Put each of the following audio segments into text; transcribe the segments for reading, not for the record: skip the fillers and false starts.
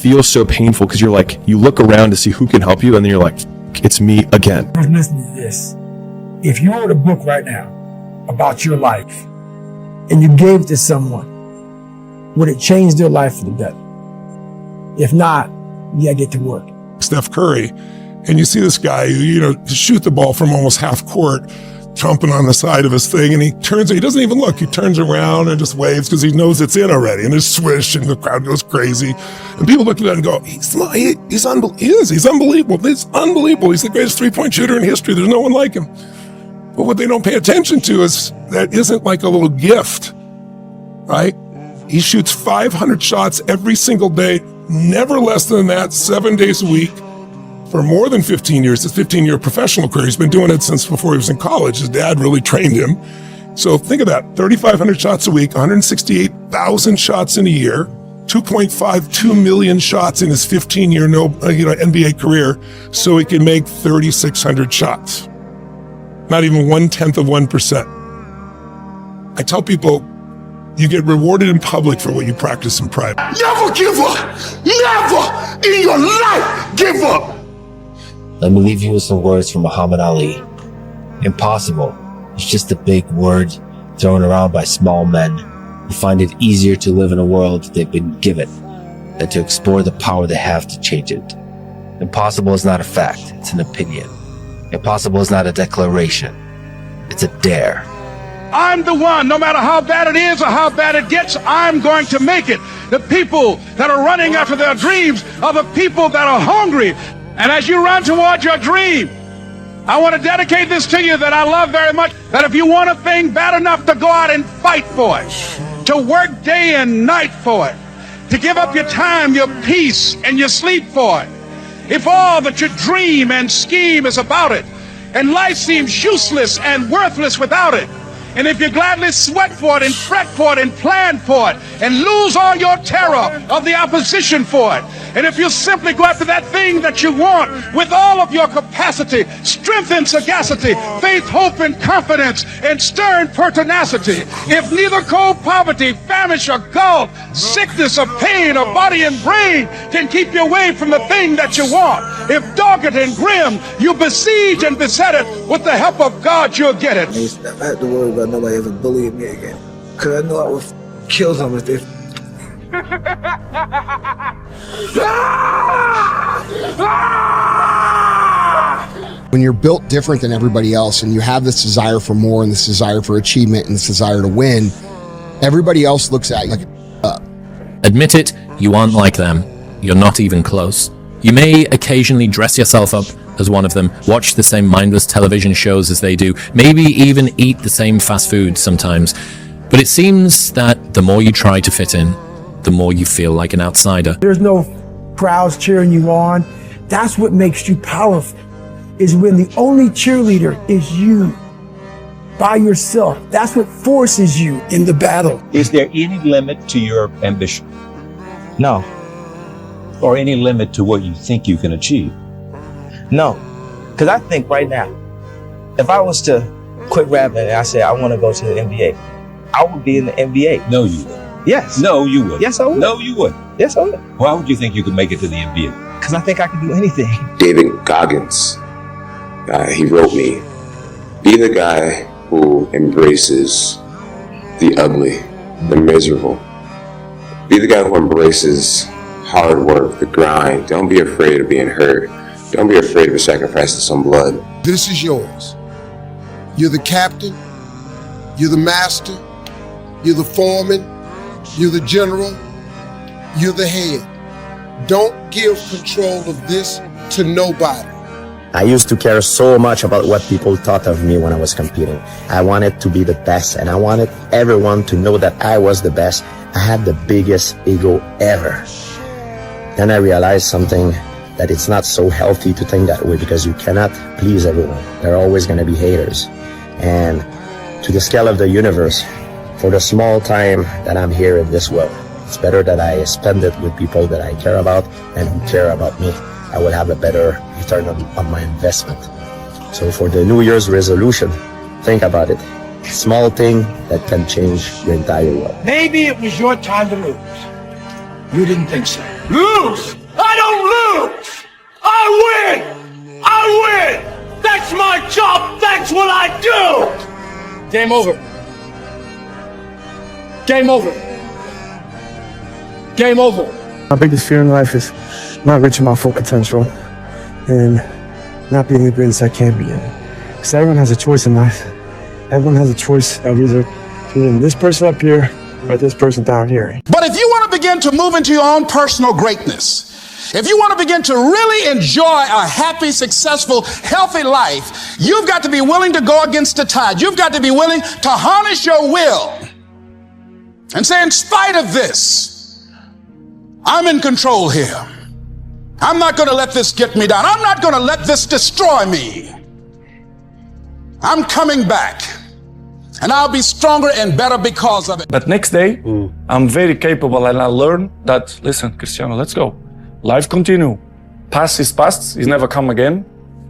feels so painful because you're like, you look around to see who can help you, and then you're like, it's me again. Listen to this. If you wrote a book right now about your life and you gave it to someone, would it change their life for the better? If not, you gotta get to work. Steph Curry, and you see this guy, shoot the ball from almost half court, trumping on the side of his thing, and he doesn't even look. He turns around and just waves because he knows it's in already, and there's swish, and the crowd goes crazy. And people look at that and go, he's unbelievable. He's unbelievable. It's unbelievable. He's the greatest three-point shooter in history. There's no one like him. But what they don't pay attention to is that isn't like a little gift, right? He shoots 500 shots every single day, never less than that, 7 days a week, for more than 15 years. His 15-year professional career. He's been doing it since before he was in college. His dad really trained him. So think of that, 3,500 shots a week, 168,000 shots in a year, 2.52 million shots in his 15-year NBA career, so he can make 3,600 shots. Not even 1/10 of 1%. I tell people, you get rewarded in public for what you practice in private. Never give up! Never in your life give up! Let me leave you with some words from Muhammad Ali. Impossible is just a big word thrown around by small men who find it easier to live in a world they've been given than to explore the power they have to change it. Impossible is not a fact, it's an opinion. Impossible is not a declaration, it's a dare. I'm the one, no matter how bad it is or how bad it gets, I'm going to make it. The people that are running after their dreams are the people that are hungry. And as you run towards your dream, I want to dedicate this to you that I love very much, that if you want a thing bad enough to go out and fight for it, to work day and night for it, to give up your time, your peace, and your sleep for it, if all that you dream and scheme is about it, and life seems useless and worthless without it, and if you gladly sweat for it and fret for it and plan for it and lose all your terror of the opposition for it, and if you simply go after that thing that you want with all of your capacity, strength and sagacity, faith, hope and confidence, and stern pertinacity, if neither cold poverty, famish or gulf, sickness or pain or body and brain can keep you away from the thing that you want, if dogged and grim you besiege and beset it, with the help of God you'll get it. I had to worry about nobody ever bullying me again, because I knew I would kill them if they... When you're built different than everybody else and you have this desire for more and this desire for achievement and this desire to win, everybody else looks at you like Admit it, you aren't like them. You're not even close. You may occasionally dress yourself up as one of them, watch the same mindless television shows as they do, maybe even eat the same fast food sometimes. But it seems that the more you try to fit in, the more you feel like an outsider. There's no crowds cheering you on. That's what makes you powerful, is when the only cheerleader is you, by yourself. That's what forces you in the battle. Is there any limit to your ambition? No, Or any limit to what you think you can achieve? no, because I think right now, if I was to quit rapping and I said I want to go to the NBA, I would be in the NBA. No, you would. Yes. No, you would. Yes, I would. No, you would. Yes, I would. Why would you think you could make it to the NBA? Because I think I can do anything. David Goggins, he wrote me, be the guy who embraces the ugly, the miserable. Be the guy who embraces hard work, the grind. Don't be afraid of being hurt. Don't be afraid of sacrificing some blood. this is yours. You're the captain, you're the master, you're the foreman, you're the general, you're the head. Don't give control of this to nobody. I used to care so much about what people thought of me when I was competing. I wanted to be the best, and I wanted everyone to know that I was the best. I had the biggest ego ever. Then I realized something, that it's not so healthy to think that way, because you cannot please everyone. There are always going to be haters. And to the scale of the universe, for the small time that I'm here in this world, it's better that I spend it with people that I care about and who care about me. I will have a better return on my investment. So for the New Year's resolution, think about it. Small thing that can change your entire world. Maybe it was your time to lose. You didn't think so. lose. I don't lose. I win. I win. That's my job. That's what I do. Game over. Game over. Game over. My biggest fear in life is not reaching my full potential and not being the greatest I can be. Because everyone has a choice in life. Everyone has a choice of either being this person up here or this person down here. But if you want to begin to move into your own personal greatness, if you want to begin to really enjoy a happy, successful, healthy life, you've got to be willing to go against the tide. You've got to be willing to harness your will and say, in spite of this, I'm in control here. I'm not going to let this get me down. I'm not going to let this destroy me. I'm coming back, and I'll be stronger and better because of it. But next day, I'm very capable, and I learn that, listen, Cristiano, let's go. Life continue. Past is past, it's never come again.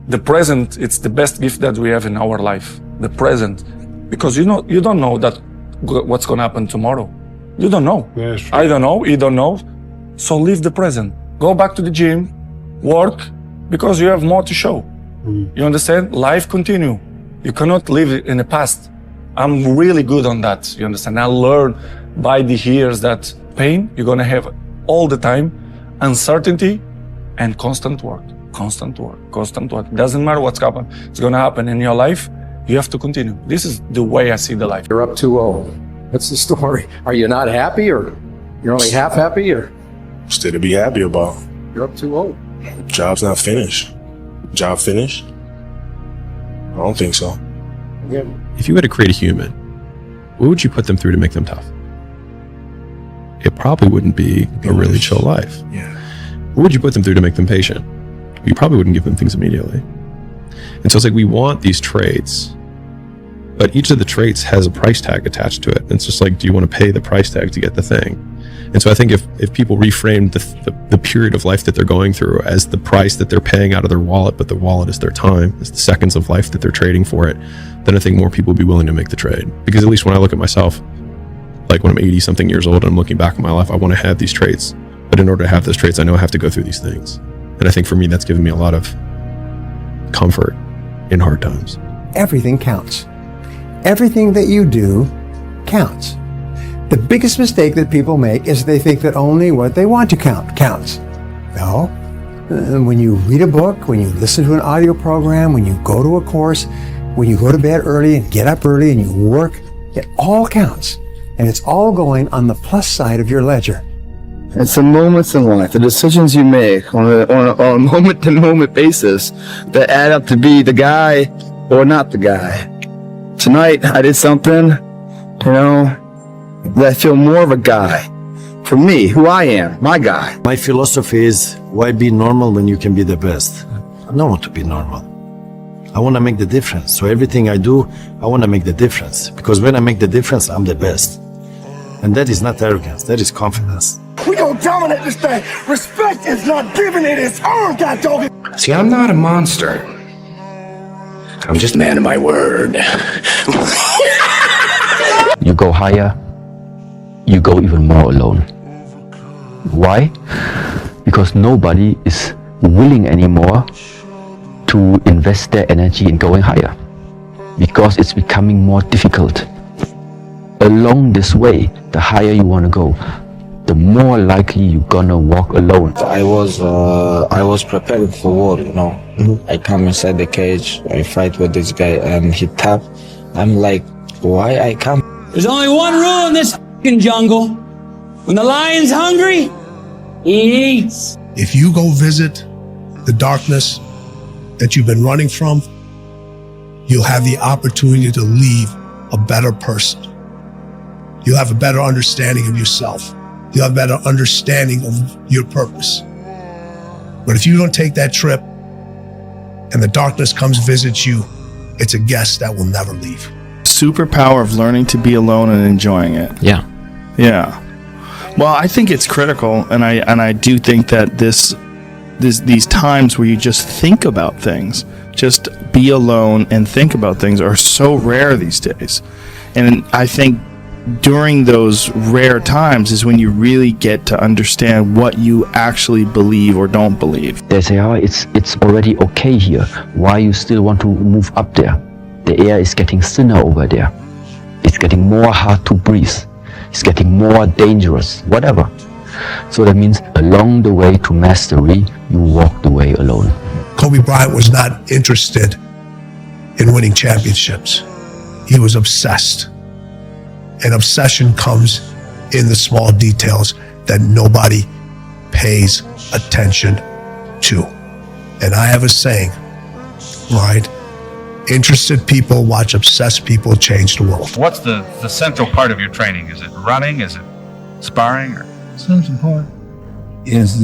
The present, it's the best gift that we have in our life. The present. Because you don't know that what's going to happen tomorrow. You don't know. Yeah, I don't know, you don't know. So live the present. Go back to the gym, work, because you have more to show. You understand? Life continue. You cannot live in the past. I'm really good on that, you understand? I learned by the years that pain, you're gonna have all the time, uncertainty, and constant work. Constant work, constant work. Doesn't matter what's happening. It's gonna happen in your life. You have to continue. This is the way I see the life. You're up 2-0. What's the story? Are you not happy, or you're only half happy, or? Still to be happy about. You're up 2-0. Job's not finished. Job finished? I don't think so. Yeah. If you had to create a human, what would you put them through to make them tough? It probably wouldn't be a really chill life. Yeah. What would you put them through to make them patient? You probably wouldn't give them things immediately. And so it's like we want these traits, but each of the traits has a price tag attached to it. And it's just like, do you want to pay the price tag to get the thing? And so I think if people reframed the period of life that they're going through as the price that they're paying out of their wallet, but the wallet is their time, it's the seconds of life that they're trading for it, then I think more people will be willing to make the trade. Because at least when I look at myself, like when I'm 80 something years old and I'm looking back at my life, I want to have these traits. But in order to have those traits, I know I have to go through these things. And I think for me, that's given me a lot of comfort in hard times. Everything counts. Everything that you do counts. The biggest mistake that people make is they think that only what they want to count counts. No. When you read a book, when you listen to an audio program, when you go to a course, when you go to bed early and get up early and you work, it all counts. And it's all going on the plus side of your ledger. It's the moments in life, the decisions you make on a moment-to-moment basis that add up to be the guy or not the guy. Tonight, I did something, that I feel more of a guy. For me, who I am, my guy. My philosophy is, why be normal when you can be the best? I don't want to be normal. I want to make the difference. So everything I do, I want to make the difference. Because when I make the difference, I'm the best. And that is not arrogance, that is confidence. We gonna dominate this thing. Respect is not given, it is earned, God dog it. See, I'm not a monster. I'm just a man of my word. You go higher, you go even more alone. Why? Because nobody is willing anymore to invest their energy in going higher. Because it's becoming more difficult. Along this way, the higher you want to go, the more likely you're gonna walk alone. I was prepared for war, I come inside the cage, I fight with this guy and he tap. I'm like, why I come? There's only one rule in this f***ing jungle. When the lion's hungry, he eats. If you go visit the darkness that you've been running from, you'll have the opportunity to leave a better person. You'll have a better understanding of yourself. You'll have a better understanding of your purpose. But if you don't take that trip and the darkness comes visit you, it's a guest that will never leave. Superpower of learning to be alone and enjoying it. Yeah. Well, I think it's critical, and I do think that these times where you just think about things, just be alone and think about things, are so rare these days. And I think during those rare times is when you really get to understand what you actually believe or don't believe. They say, oh, it's already okay here. Why you still want to move up there? The air is getting thinner over there. It's getting more hard to breathe. It's getting more dangerous, whatever. So that means along the way to mastery, you walk the way alone. Kobe Bryant was not interested in winning championships. He was obsessed. And obsession comes in the small details that nobody pays attention to. And I have a saying, right? Interested people watch obsessed people change the world. What's the central part of your training? Is it running? Is it sparring? Or? Central part is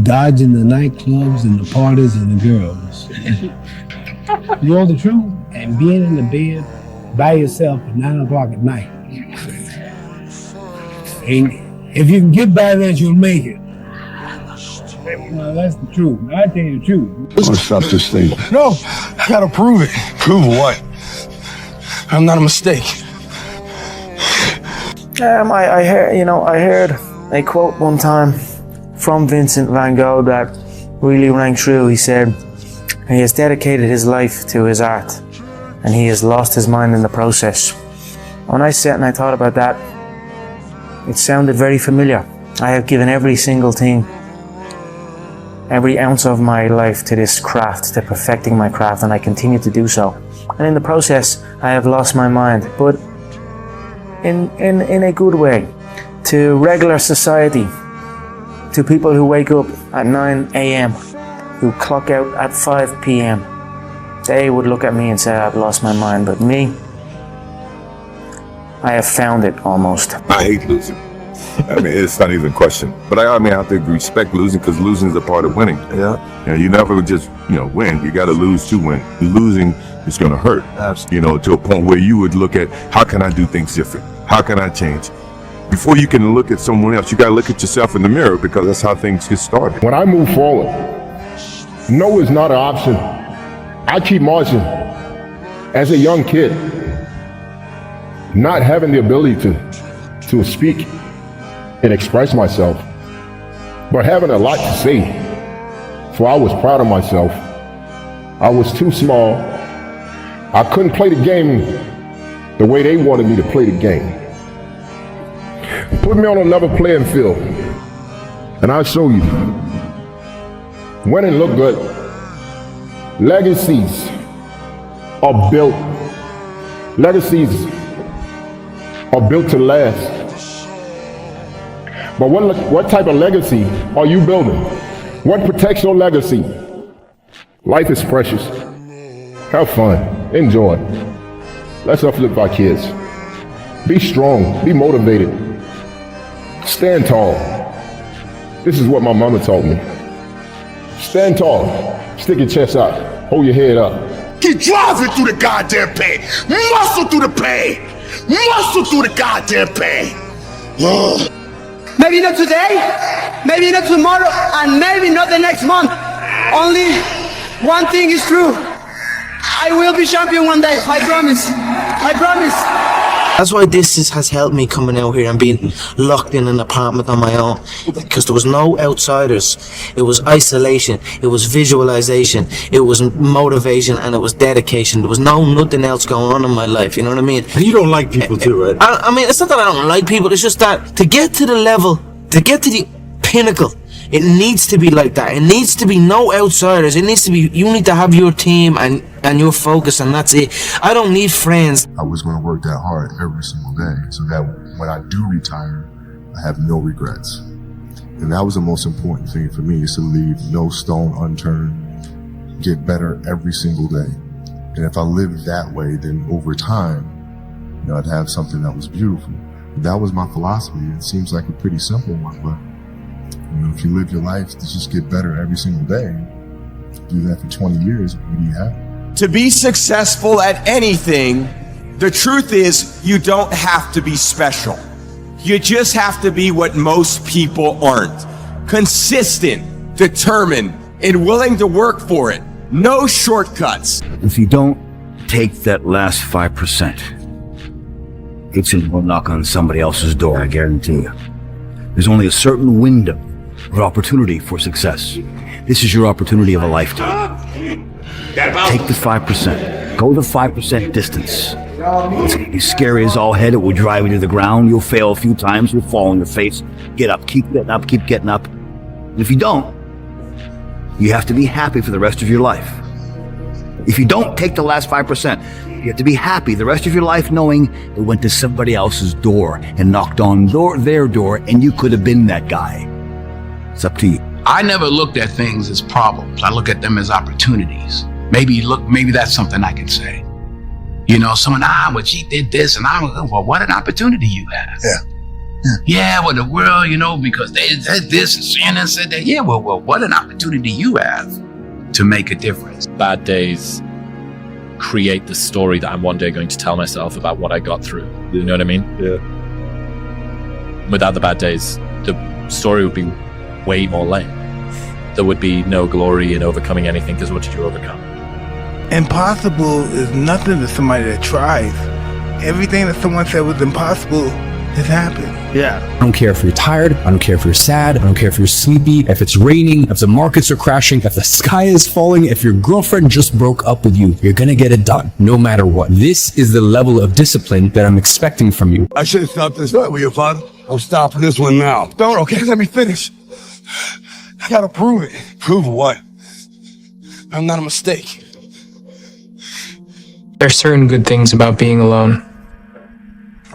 dodging the nightclubs and the parties and the girls. You know the truth? And being in the bed by yourself at 9 o'clock at night. And if you can get by that, you'll make it. Well, that's the truth. I tell you the truth. I want to stop this thing. No, I gotta prove it. Prove what? I'm not a mistake. I heard a quote one time from Vincent van Gogh that really rang true. He said, he has dedicated his life to his art and he has lost his mind in the process. When I sat and I thought about that, it sounded very familiar. I have given every single thing, every ounce of my life to this craft, to perfecting my craft, and I continue to do so. And in the process, I have lost my mind, but in a good way, to regular society, to people who wake up at 9 a.m., who clock out at 5 p.m. They would look at me and say, I've lost my mind, but me, I have found it almost. I hate losing. I mean, it's not even a question. But I have to respect losing because losing is a part of winning. Yeah. You never just, win. You got to lose to win. Losing is going to hurt. Absolutely. To a point where you would look at, how can I do things different? How can I change? Before you can look at someone else, you got to look at yourself in the mirror because that's how things get started. When I move forward, no is not an option. I keep marching. As a young kid, not having the ability to speak and express myself, but having a lot to say. So I was proud of myself. I was too small. I couldn't play the game the way they wanted me to play the game. Put me on a level playing field, and I'll show you. Winning look good. Legacies are built. Legacies are built to last. But what type of legacy are you building? What protects your legacy? Life is precious. Have fun. Enjoy. Let's uplift our kids. Be strong. Be motivated. Stand tall. This is what my mama taught me. Stand tall. Stick your chest out. Hold your head up. Keep driving through the goddamn pain. Muscle through the pain. Muscle through the goddamn pain. Maybe not today, maybe not tomorrow, and maybe not the next month. Only one thing is true. I will be champion one day. I promise. I promise. That's why this has helped me coming out here and being locked in an apartment on my own, because there was no outsiders. It was isolation, it was visualization, it was motivation, and it was dedication. There was nothing else going on in my life, you know what I mean? And you don't like people too, right? I mean, it's not that I don't like people, it's just that to get to the level, to get to the pinnacle, it needs to be like that. It needs to be no outsiders. It needs to be, you need to have your team and your focus, and that's it. I don't need friends. I was going to work that hard every single day so that when I do retire, I have no regrets. And that was the most important thing for me, is to leave no stone unturned, get better every single day. And if I lived that way, then over time, I'd have something that was beautiful. That was my philosophy. It seems like a pretty simple one, but if you live your life to just get better every single day, do that for 20 years, what do you have? To be successful at anything, the truth is you don't have to be special. You just have to be what most people aren't. Consistent, determined, and willing to work for it. No shortcuts. If you don't take that last 5%, Itching will knock on somebody else's door, I guarantee you. There's only a certain window of opportunity for success. This is your opportunity of a lifetime. Take the 5%. Go the 5% distance. It's gonna be scary as all head. It will drive you to the ground. You'll fail a few times. You'll fall on your face. Get up, keep getting up, keep getting up. And if you don't, you have to be happy for the rest of your life. If you don't take the last 5%, you have to be happy the rest of your life knowing it went to somebody else's door and knocked on their door, and you could have been that guy. It's up to you. I never looked at things as problems. I look at them as opportunities. Maybe that's something I can say. You know, someone, well, she did this, and well, what an opportunity you have. Yeah, well, the world, you know, because they said this and Shannon said that. Yeah, well, what an opportunity you have to make a difference. Bad days create the story that I'm one day going to tell myself about what I got through. You know what I mean? Yeah. Without the bad days, the story would be way more lame. There would be no glory in overcoming anything, because what did you overcome? Impossible is nothing to somebody that tries. Everything that someone said was impossible has happened. Yeah. I don't care if you're tired. I don't care if you're sad. I don't care if you're sleepy, if it's raining, if the markets are crashing, if the sky is falling, if your girlfriend just broke up with you. You're gonna get it done, no matter what. This is the level of discipline that I'm expecting from you. I should have stopped this right with your father. I'm stopping this one now. Don't, okay, let me finish. I gotta prove it. Prove what? I'm not a mistake. There's certain good things about being alone.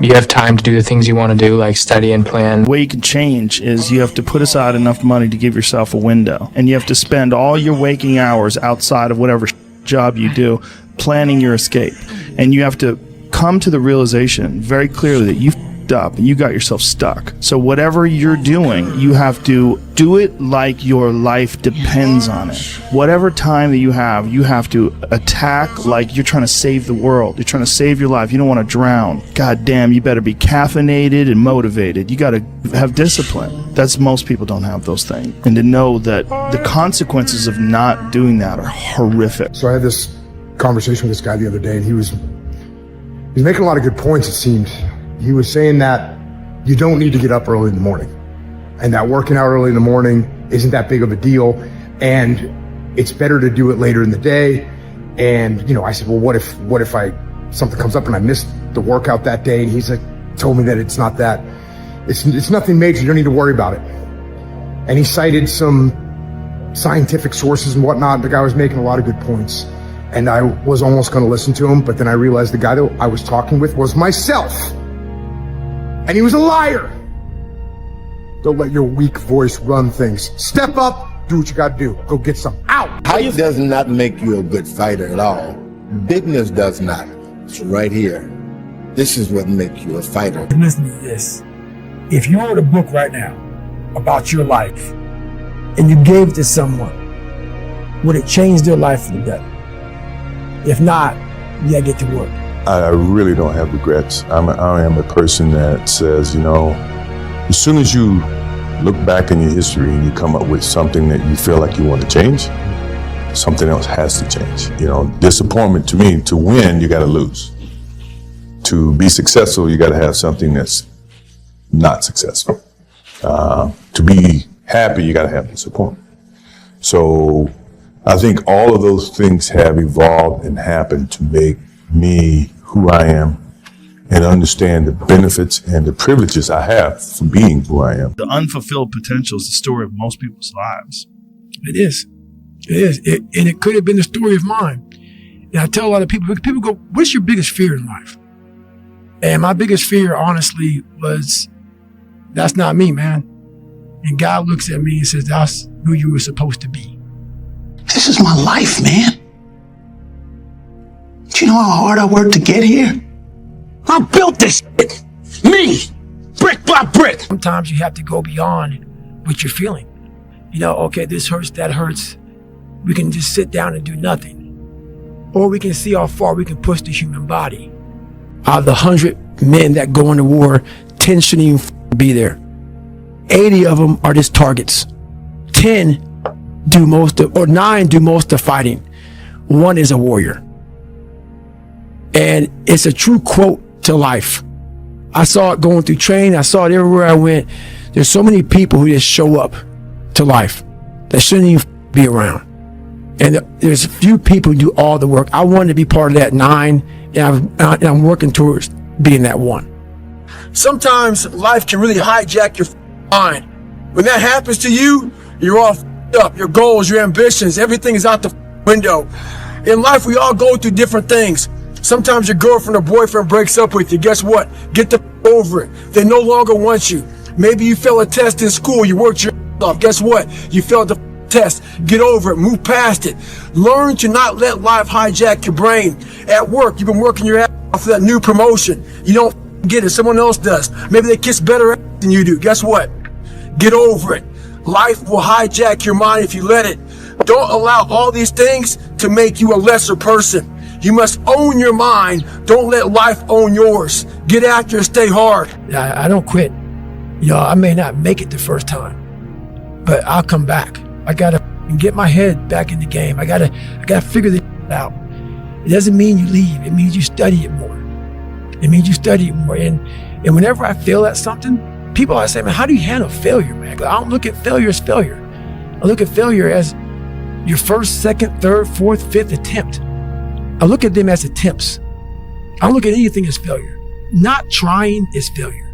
You have time to do the things you want to do, like study and plan. The way you can change is you have to put aside enough money to give yourself a window. And you have to spend all your waking hours outside of whatever job you do planning your escape. And you have to come to the realization very clearly that you f***ed up and you got yourself stuck. So whatever you're doing, you have to do it like your life depends on it. Whatever time that you have to attack like you're trying to save the world. You're trying to save your life. You don't want to drown. God damn, you better be caffeinated and motivated. You got to have discipline. Most people don't have those things. And to know that the consequences of not doing that are horrific. So I had this conversation with this guy the other day, and he was making a lot of good points, it seemed. He was saying that you don't need to get up early in the morning, and that working out early in the morning isn't that big of a deal, and it's better to do it later in the day. And, you know, I said, well, what if something comes up and I missed the workout that day? And he's like, told me that it's not that, it's nothing major. You don't need to worry about it. And he cited some scientific sources and whatnot. The guy was making a lot of good points, and I was almost going to listen to him, but then I realized the guy that I was talking with was myself, and he was a liar. Don't let your weak voice run things. Step up, do what you got to do. Go get some. Out. Height does not make you a good fighter at all. Bigness does not. It's right here. This is what makes you a fighter. Listen to this. If you wrote a book right now about your life and you gave it to someone, would it change their life for the better? If not, you gotta get to work. I really don't have regrets. I am a person that says, you know, as soon as you look back in your history and you come up with something that you feel like you want to change, something else has to change. You know, disappointment to me, to win, you got to lose. To be successful, you got to have something that's not successful. To be happy, you got to have disappointment. So I think all of those things have evolved and happened to make me who I am and understand the benefits and the privileges I have for being who I am. The unfulfilled potential is the story of most people's lives. It is. It is. And it could have been the story of mine. And I tell a lot of people go, what's your biggest fear in life? And my biggest fear, honestly, was, that's not me, man. And God looks at me and says, that's who you were supposed to be. This is my life, man. Do you know how hard I worked to get here? I built this shit. Me. Brick by brick. Sometimes you have to go beyond what you're feeling. You know, okay, this hurts, that hurts. We can just sit down and do nothing. Or we can see how far we can push the human body. Out of the 100 men that go into war, 10 shouldn't even be there. 80 of them are just targets. 10 do most of, or 9 do most of the fighting. 1 is a warrior. And it's a true quote to life. I saw it going through training. I saw it everywhere I went. There's so many people who just show up to life that shouldn't even be around. And there's a few people who do all the work. I wanted to be part of that 9, and I'm working towards being that 1. Sometimes life can really hijack your mind. When that happens to you, you're all up. Your goals, your ambitions, everything is out the window. In life, we all go through different things. Sometimes your girlfriend or boyfriend breaks up with you. Guess what? Get the over it. They no longer want you. Maybe you failed a test in school. You worked your off. Guess what? You failed the test. Get over it. Move past it. Learn to not let life hijack your brain. At work, you've been working your ass off for that new promotion. You don't get it. Someone else does. Maybe they kiss better than you do. Guess what? Get over it. Life will hijack your mind if you let it. Don't allow all these things to make you a lesser person. You must own your mind. Don't let life own yours. Get after it, stay hard. I don't quit. I may not make it the first time, but I'll come back. I gotta get my head back in the game. I gotta figure this out. It doesn't mean you leave. It means you study it more. And whenever I fail at something, people always say, man, how do you handle failure, man? I don't look at failure as failure. I look at failure as your first, second, third, fourth, fifth attempt. I look at them as attempts. I don't look at anything as failure. Not trying is failure.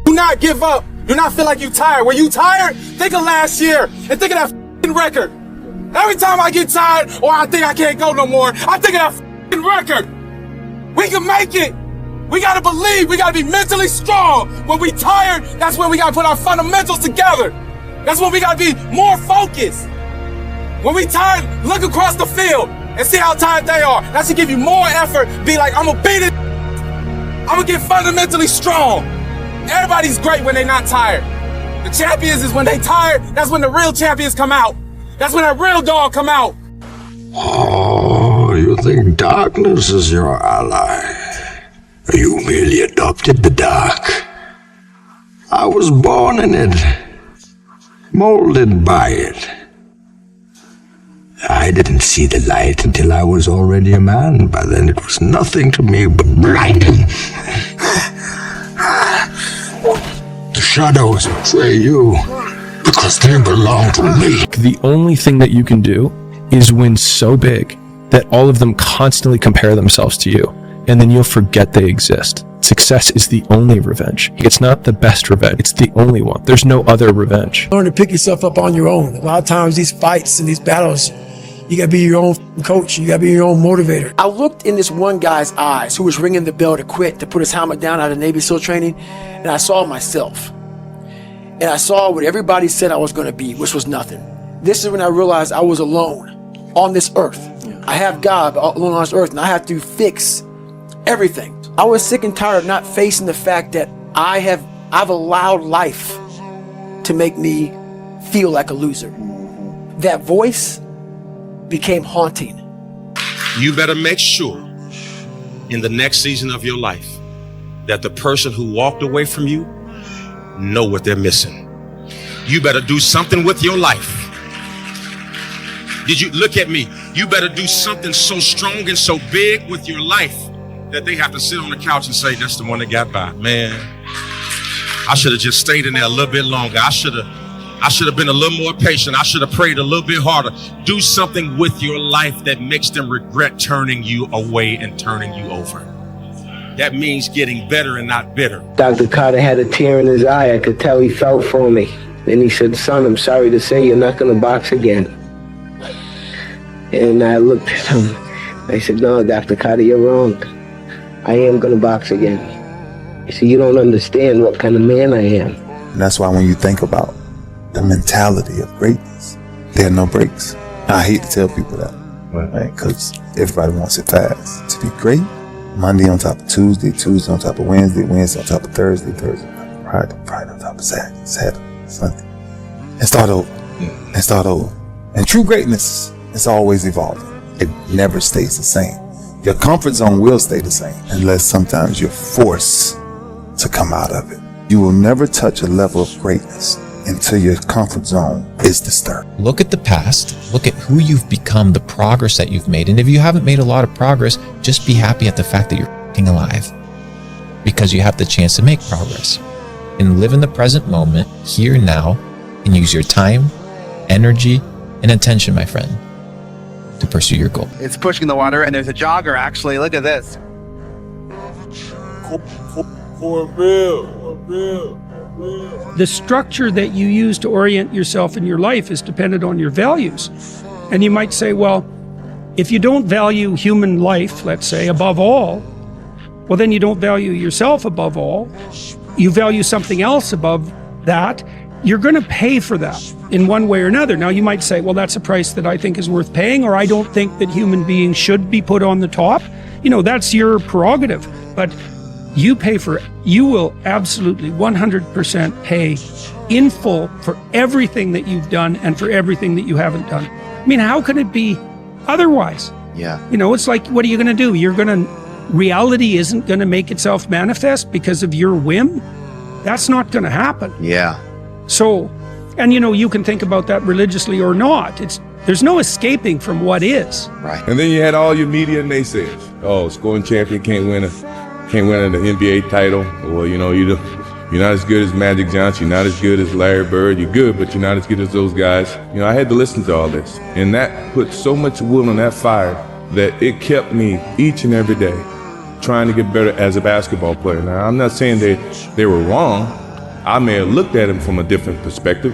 Do not give up. Do not feel like you're tired. When you tired, think of last year and think of that record. Every time I get tired or I think I can't go no more, I think of that record. We can make it. We gotta believe. We gotta be mentally strong. When we tired, that's when we gotta put our fundamentals together. That's when we gotta be more focused. When we tired, look across the field and see how tired they are. That should give you more effort. Be like, I'm gonna beat it. I'm gonna get fundamentally strong. Everybody's great when they're not tired. The champions is when they tired. That's when the real champions come out. That's when that real dog come out. Oh, you think darkness is your ally? You merely adopted the dark. I was born in it, molded by it. I didn't see the light until I was already a man. By then it was nothing to me but blinding. The shadows betray you because they belong to me. The only thing that you can do is win so big that all of them constantly compare themselves to you, and then you'll forget they exist. Success is the only revenge. It's not the best revenge. It's the only one. There's no other revenge. Learn to pick yourself up on your own. A lot of times these fights and these battles, you gotta be your own coach. You gotta be your own motivator. I looked in this one guy's eyes who was ringing the bell to quit, to put his helmet down out of Navy SEAL training, and I saw myself. And I saw what everybody said I was gonna be, which was nothing. This is when I realized I was alone on this earth. I have God alone on this earth, and I have to fix everything. I was sick and tired of not facing the fact that I've allowed life to make me feel like a loser. That voice became haunting. You better make sure in the next season of your life that the person who walked away from you know what they're missing. You better do something with your life. Did you look at me? You better do something so strong and so big with your life that they have to sit on the couch and say, that's the one that got by. Man, I should have just stayed in there a little bit longer. I should have been a little more patient. I should have prayed a little bit harder. Do something with your life that makes them regret turning you away and turning you over. That means getting better and not bitter. Dr. Carter had a tear in his eye. I could tell he felt for me. Then he said, son, I'm sorry to say you're not going to box again. And I looked at him. I said, no, Dr. Carter, you're wrong. I am going to box again. He said, you don't understand what kind of man I am. And that's why when you think about the mentality of greatness, there are no breaks. I hate to tell people that, right? Because everybody wants it fast. To be great, Monday on top of Tuesday, Tuesday on top of Wednesday, Wednesday on top of Thursday, Thursday on top of Friday, Friday on top of Saturday, Saturday, Sunday. And start over. And start over. And true greatness is always evolving. It never stays the same. Your comfort zone will stay the same unless sometimes you're forced to come out of it. You will never touch a level of greatness until your comfort zone is disturbed. Look at the past, look at who you've become, the progress that you've made. And if you haven't made a lot of progress, just be happy at the fact that you're f***ing alive. because you have the chance to make progress. And live in the present moment, here now, and use your time, energy, and attention, my friend, to pursue your goal. It's pushing the water, and there's a jogger actually. Look at this. The structure that you use to orient yourself in your life is dependent on your values. And you might say, well, if you don't value human life, let's say, above all, well, then you don't value yourself above all. You value something else above that. You're going to pay for that in one way or another. Now, you might say, well, that's a price that I think is worth paying, or I don't think that human beings should be put on the top. You know, that's your prerogative. But you pay for it. You will absolutely 100% pay in full for everything that you've done and for everything that you haven't done. I mean, how can it be otherwise? Yeah. You know, it's like, what are you going to do? Reality isn't going to make itself manifest because of your whim. That's not going to happen. Yeah. So, and you know, you can think about that religiously or not. There's no escaping from what is. Right. And then you had all your media naysayers. Oh, scoring champion can't win an NBA title. Well, you know, you're not as good as Magic Johnson. You're not as good as Larry Bird. You're good, but you're not as good as those guys. You know, I had to listen to all this. And that put so much wood on that fire that it kept me each and every day trying to get better as a basketball player. Now, I'm not saying they were wrong. I may have looked at them from a different perspective,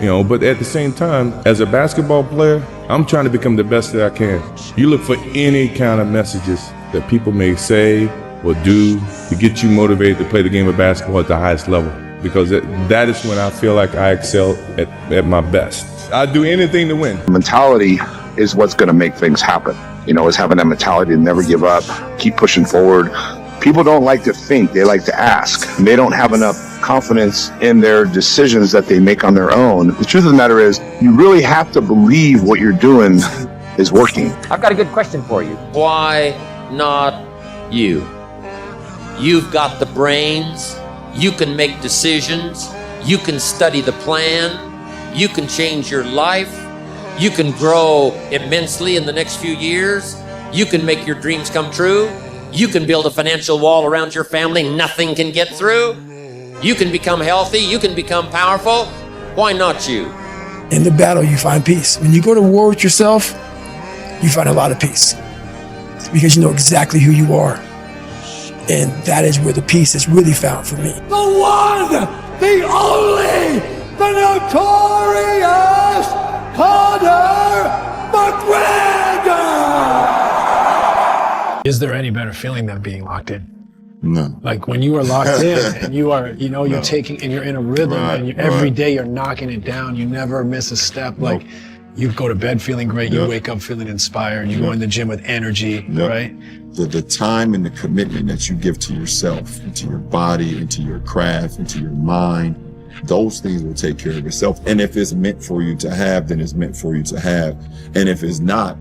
you know, but at the same time, as a basketball player, I'm trying to become the best that I can. You look for any kind of messages that people may say or do to get you motivated to play the game of basketball at the highest level, because that is when I feel like I excel at my best. I do anything to win. Mentality is what's going to make things happen. You know, is having that mentality to never give up, keep pushing forward. People don't like to think, they like to ask. And they don't have enough confidence in their decisions that they make on their own. The truth of the matter is, you really have to believe what you're doing is working. I've got a good question for you. Why not you? You've got the brains, you can make decisions, you can study the plan, you can change your life, you can grow immensely in the next few years, you can make your dreams come true, you can build a financial wall around your family nothing can get through, you can become healthy, you can become powerful. Why not you? In the battle, you find peace. When you go to war with yourself, you find a lot of peace because you know exactly who you are. And that is where the peace is really found for me. The one, the only, the notorious Conor McGregor! Is there any better feeling than being locked in? No. Like when you are locked in and you are, you know, you're taking, and you're in a rhythm and every day you're knocking it down. You never miss a step. Like you go to bed feeling great. You wake up feeling inspired. You go in the gym with energy, right? The time and the commitment that you give to yourself, into your body, into your craft, into your mind, those things will take care of itself. And if it's meant for you to have, then it's meant for you to have. And if it's not,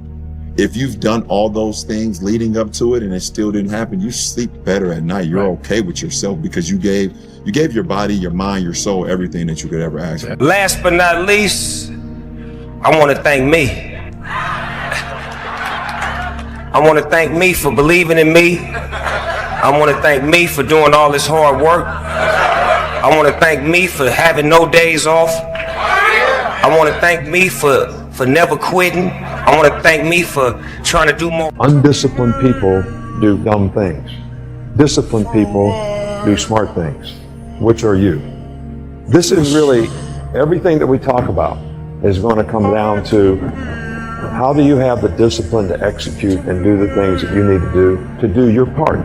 if you've done all those things leading up to it and it still didn't happen, you sleep better at night. You're okay with yourself because you gave your body, your mind, your soul, everything that you could ever ask for. Last but not least, I want to thank me. I want to thank me for believing in me. I want to thank me for doing all this hard work. I want to thank me for having no days off. I want to thank me for never quitting. I want to thank me for trying to do more. Undisciplined people do dumb things. Disciplined people do smart things. Which are you? This is really, everything that we talk about is going to come down to how do you have the discipline to execute and do the things that you need to do your part.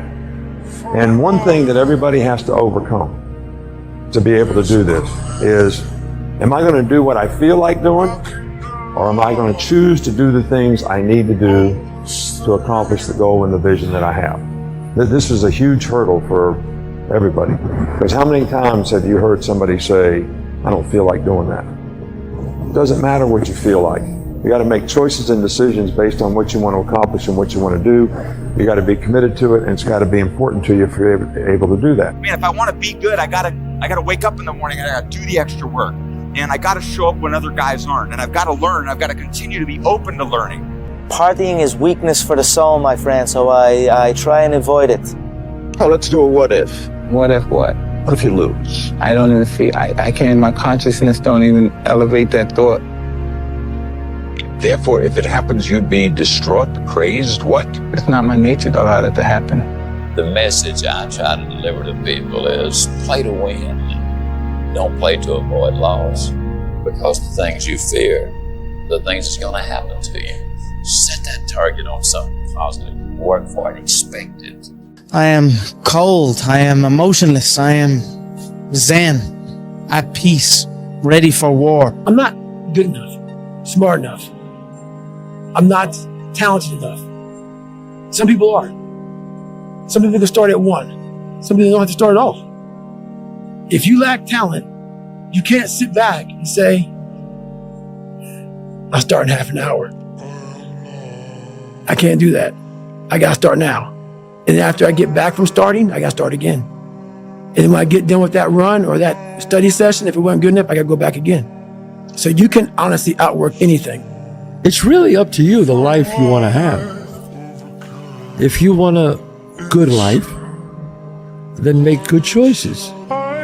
And one thing that everybody has to overcome to be able to do this is, am I going to do what I feel like doing? Or am I going to choose to do the things I need to do to accomplish the goal and the vision that I have? This is a huge hurdle for everybody. Because how many times have you heard somebody say, I don't feel like doing that? It doesn't matter what you feel like. You got to make choices and decisions based on what you want to accomplish and what you want to do. You got to be committed to it, and it's got to be important to you if you're able to do that. Man, if I want to be good, I gotta wake up in the morning and I gotta do the extra work. And I gotta show up when other guys aren't. And I've got to learn. I've got to continue to be open to learning. Partying is weakness for the soul, my friend, so I try and avoid it. Oh, let's do a what if. What if what? What if you lose? I don't even feel, I can't, my consciousness don't even elevate that thought. Therefore, if it happens, you'd be distraught, crazed, what? It's not my nature to allow that to happen. The message I try to deliver to people is play to win. Don't play to avoid loss. Because the things you fear, the things that's going to happen to you. Set that target on something positive. Work for it. Expect it. I am cold. I am emotionless. I am zen, at peace, ready for war. I'm not good enough, smart enough. I'm not talented enough. Some people are. Some people can start at 1. Some people don't have to start at all. If you lack talent, you can't sit back and say, I'll start in half an hour. I can't do that. I gotta start now. And after I get back from starting, I gotta start again. And then when I get done with that run or that study session, if it wasn't good enough, I gotta go back again. So you can honestly outwork anything. It's really up to you, the life you want to have. If you want a good life, then make good choices.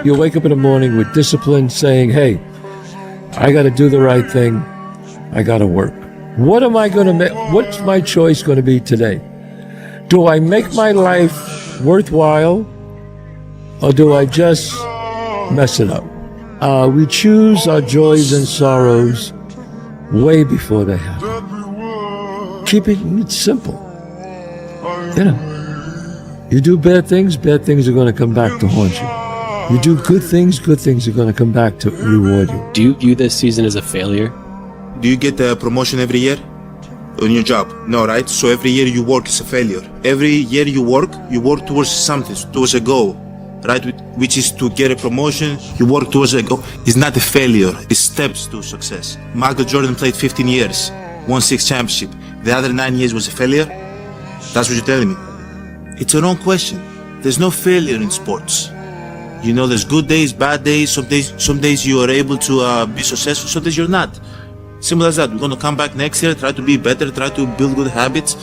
You wake up in the morning with discipline saying, hey, I got to do the right thing. I got to work. What am I going to make? What's my choice going to be today? Do I make my life worthwhile or do I just mess it up? We choose our joys and sorrows way before they happen. Keep it simple. You know, you do bad things are going to come back to haunt you. You do good things are going to come back to reward you. Do you view this season as a failure? Do you get the promotion every year on your job? No, right? So every year you work is a failure. Every year you work towards something, towards a goal, right? Which is to get a promotion. You work towards a goal. It's not a failure. It's steps to success. Michael Jordan played 15 years, won 6 championships. The other 9 years was a failure? That's what you're telling me. It's a wrong question. There's no failure in sports. You know, there's good days, bad days. Some days you are able to be successful, some days you're not. Simple as that. We're going to come back next year, try to be better, try to build good habits,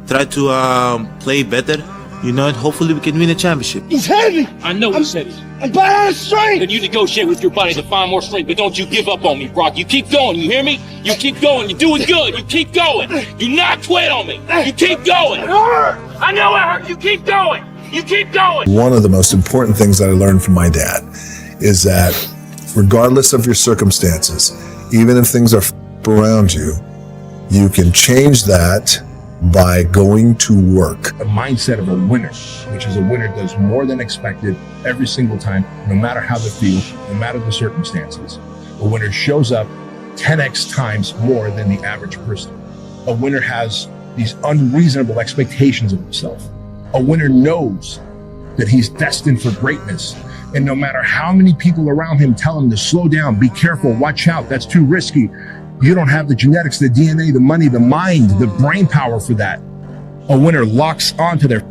try to play better, you know, and hopefully we can win a championship. He's heavy. I know he's heavy. I'm bad out of strength. Then you negotiate with your body to find more strength, but don't you give up on me, Brock. You keep going, you hear me? You keep going, you're doing good, you keep going. You not quit on me, you keep going. I know it hurt, you keep going. You keep going. One of the most important things that I learned from my dad is that regardless of your circumstances, even if things are around you, you can change that by going to work. The mindset of a winner, which is a winner does more than expected every single time, no matter how they feel, no matter the circumstances. A winner shows up 10x times more than the average person. A winner has these unreasonable expectations of himself. A winner knows that he's destined for greatness. And no matter how many people around him tell him to slow down, be careful, watch out, that's too risky. You don't have the genetics, the DNA, the money, the mind, the brain power for that. A winner locks onto their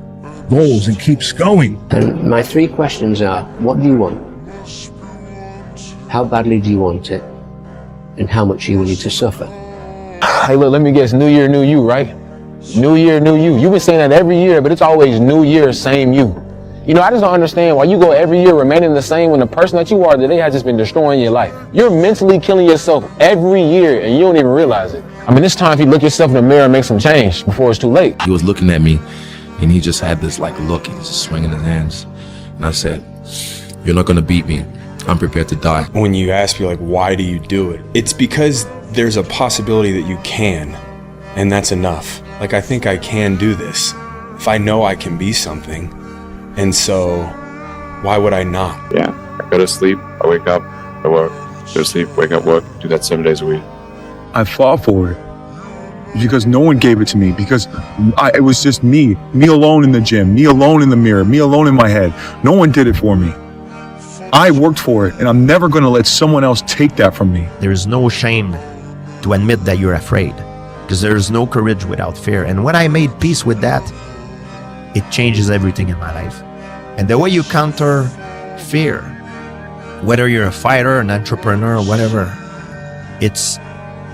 goals and keeps going. And my 3 questions are, what do you want? How badly do you want it? And how much are you willing to suffer? Hey, look, let me guess. New year, new you, right? New year, new you. You've been saying that every year, but it's always new year, same you. You know, I just don't understand why you go every year remaining the same when the person that you are today has just been destroying your life. You're mentally killing yourself every year and you don't even realize it. I mean, it's time for you to look yourself in the mirror and make some change before it's too late. He was looking at me and he just had this like look, he was just swinging his hands. And I said, you're not gonna beat me. I'm prepared to die. When you ask me like, why do you do it? It's because there's a possibility that you can, and that's enough. Like, I think I can do this. If I know I can be something, and so why would I not? Yeah, I go to sleep, I wake up, I work, go to sleep, wake up, work, do that 7 days a week. I fought for it because no one gave it to me, because it was just me alone in the gym, me alone in the mirror, me alone in my head. No one did it for me. I worked for it, and I'm never going to let someone else take that from me. There is no shame to admit that you're afraid, because there is no courage without fear. And when I made peace with that, it changes everything in my life. And the way you counter fear, whether you're a fighter, an entrepreneur, whatever, it's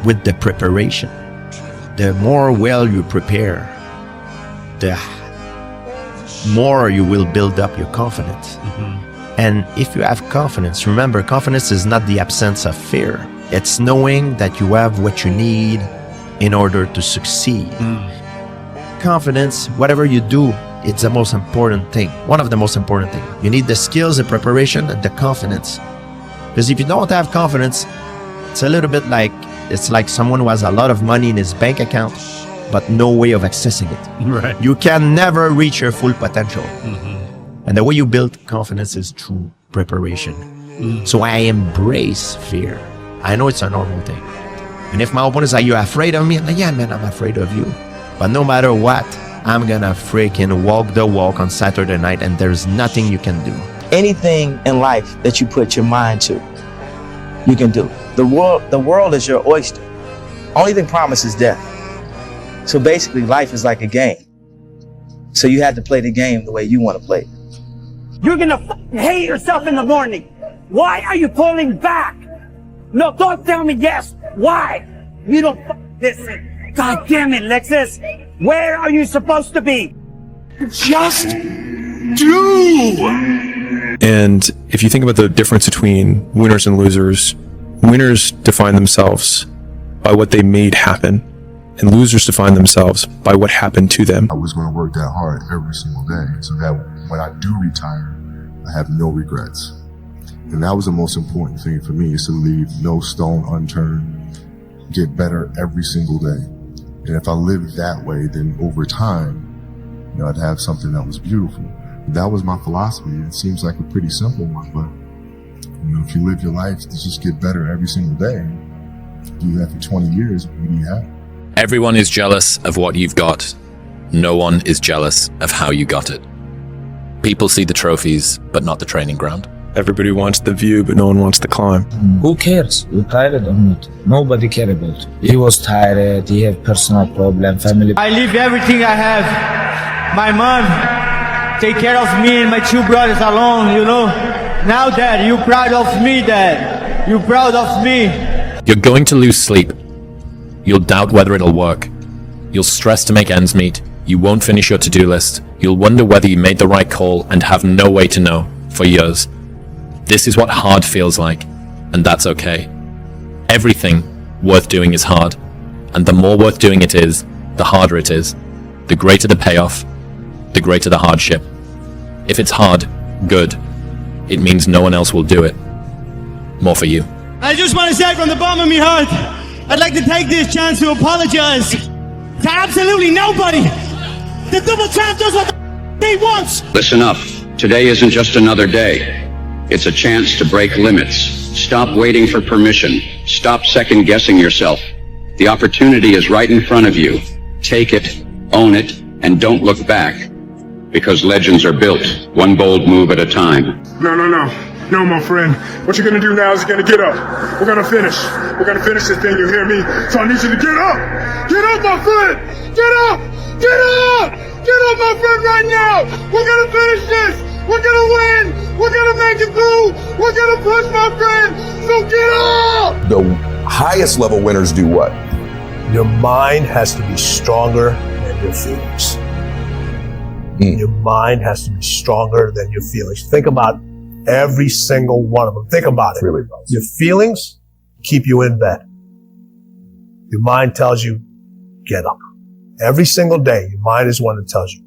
with the preparation. The more well you prepare, the more you will build up your confidence. And if you have confidence, remember, confidence is not the absence of fear. It's knowing that you have what you need in order to succeed. Confidence, whatever you do, it's the most important thing. One of the most important things. You need the skills, the preparation, and the confidence. Because if you don't have confidence, it's a little bit like, it's like someone who has a lot of money in his bank account, but no way of accessing it. Right. You can never reach your full potential. And the way you build confidence is through preparation. So I embrace fear. I know it's a normal thing. And if my opponent is like, you're afraid of me? I'm like, yeah, man, I'm afraid of you. But no matter what, I'm gonna freaking walk the walk on Saturday night, and there's nothing you can do. Anything in life that you put your mind to, you can do. The world is your oyster. Only thing promised is death. So basically, life is like a game. So you have to play the game the way you want to play it. You're gonna hate yourself in the morning. Why are you pulling back? No, don't tell me yes. Why? You don't listen. God damn it, Lexus. Where are you supposed to be? Just do. And if you think about the difference between winners and losers, winners define themselves by what they made happen, and losers define themselves by what happened to them. I was going to work that hard every single day so that when I do retire, I have no regrets. And that was the most important thing for me, is to leave no stone unturned, get better every single day. And if I lived that way, then over time, you know, I'd have something that was beautiful. That was my philosophy. It seems like a pretty simple one, but you know, if you live your life to just get better every single day, do that for 20 years, what do you have? Everyone is jealous of what you've got. No one is jealous of how you got it. People see the trophies, but not the training ground. Everybody wants the view, but no one wants the climb. Who cares? You tired or not? Nobody cares about it. He was tired, he had personal problem, family. I leave everything I have. My mom take care of me and my two brothers alone, you know. Now, Dad, you proud of me, Dad. You proud of me. You're going to lose sleep. You'll doubt whether it'll work. You'll stress to make ends meet. You won't finish your to-do list. You'll wonder whether you made the right call and have no way to know for years. This is what hard feels like, and that's okay. Everything worth doing is hard, and the more worth doing it is, the harder it is. The greater the payoff, the greater the hardship. If it's hard, good. It means no one else will do it. More for you. I just want to say from the bottom of my heart, I'd like to take this chance to apologize to absolutely nobody. The double champ does what he wants. Listen up. Today isn't just another day. It's a chance to break limits. Stop waiting for permission. Stop second-guessing yourself. The opportunity is right in front of you. Take it, own it, and don't look back. Because legends are built, one bold move at a time. No, my friend. What you're gonna do now is you're gonna get up. We're gonna finish. We're gonna finish this thing, you hear me? So I need you to get up! Get up, my friend! Get up! Get up! Get up, my friend, right now! We're gonna finish this! We're gonna win! We're gonna make it through! We're gonna push, my friend! So get up! The highest level winners do what? Your mind has to be stronger than your feelings. Your mind has to be stronger than your feelings. Think about every single one of them. Think about it. Really, your feelings keep you in bed. Your mind tells you, get up. Every single day, your mind is one that tells you,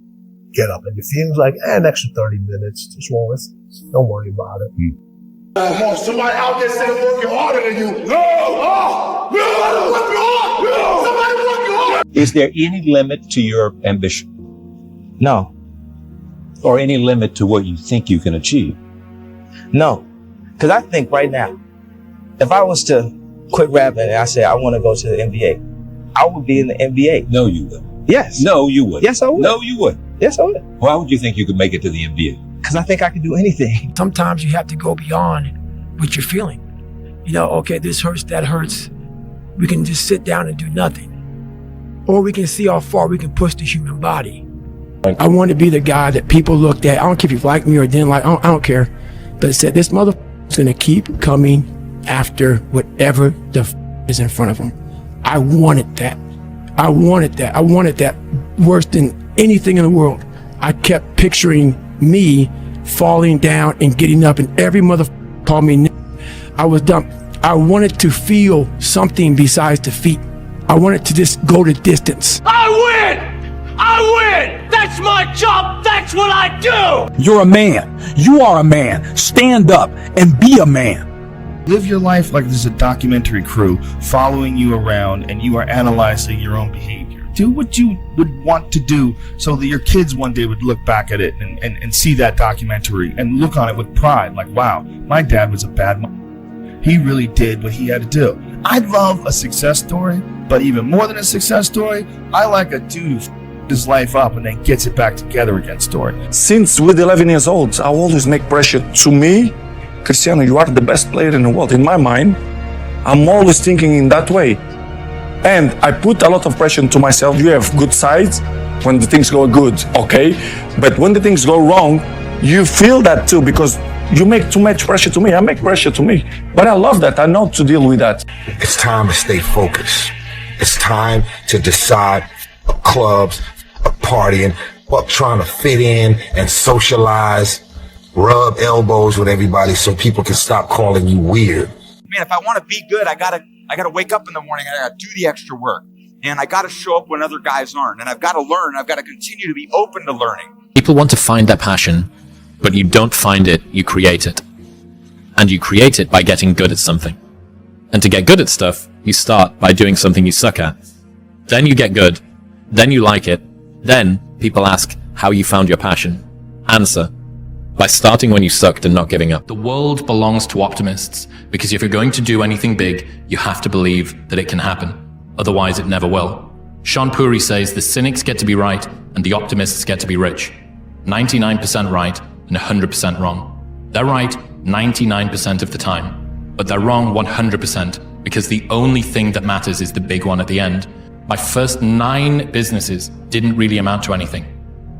get up. And your feelings like, an extra 30 minutes, just roll with it. Don't worry about it. Come on, somebody out there said working harder than you. No! Oh! No! Working hard! No! Somebody working hard! Is there any limit to your ambition? No. Or any limit to what you think you can achieve? No. Because I think right now, if I was to quit rapping and I said I want to go to the NBA, I would be in the NBA. No, you would. Yes. No, you would. Yes, I would. No, you would. Yes, I would. Why would you think you could make it to the NBA? Because I think I can do anything. Sometimes you have to go beyond what you're feeling. You know, okay, this hurts, that hurts. We can just sit down and do nothing. Or we can see how far we can push the human body. I want to be the guy that people looked at. I don't care if you like me or didn't like, I don't care. But said, this motherfucker's gonna keep coming after whatever the is in front of him. I wanted that. I wanted that. I wanted that worse than anything in the world. I kept picturing me falling down and getting up, and every motherfucker called me I was dumb. I wanted to feel something besides defeat. I wanted to just go the distance. I win! I win! That's my job! That's what I do! You're a man. You are a man. Stand up and be a man. Live your life like there's a documentary crew following you around and you are analyzing your own behavior. Do what you would want to do so that your kids one day would look back at it and see that documentary and look on it with pride. Like, wow, my dad was a bad man. He really did what he had to do. I love a success story, but even more than a success story, I like a dude who his life up and then gets it back together again story. Since with 11 years old, I always make pressure to me. Cristiano, you are the best player in the world. In my mind, I'm always thinking in that way. And I put a lot of pressure to myself. You have good sides when the things go good, okay? But when the things go wrong, you feel that too because you make too much pressure to me. I make pressure to me. But I love that. I know to deal with that. It's time to stay focused. It's time to decide clubs, partying, trying to fit in and socialize, rub elbows with everybody so people can stop calling you weird. Man, if I want to be good, I gotta wake up in the morning, I gotta do the extra work. And I gotta show up when other guys aren't. And I've gotta learn, I've gotta continue to be open to learning. People want to find their passion, but you don't find it, you create it. And you create it by getting good at something. And to get good at stuff, you start by doing something you suck at. Then you get good. Then you like it. Then people ask how you found your passion. Answer: by starting when you sucked and not giving up. The world belongs to optimists, because if you're going to do anything big, you have to believe that it can happen. Otherwise, it never will. Sean Puri says the cynics get to be right and the optimists get to be rich. 99% right and 100% wrong. They're right 99% of the time, but they're wrong 100% because the only thing that matters is the big one at the end. My first 9 businesses didn't really amount to anything.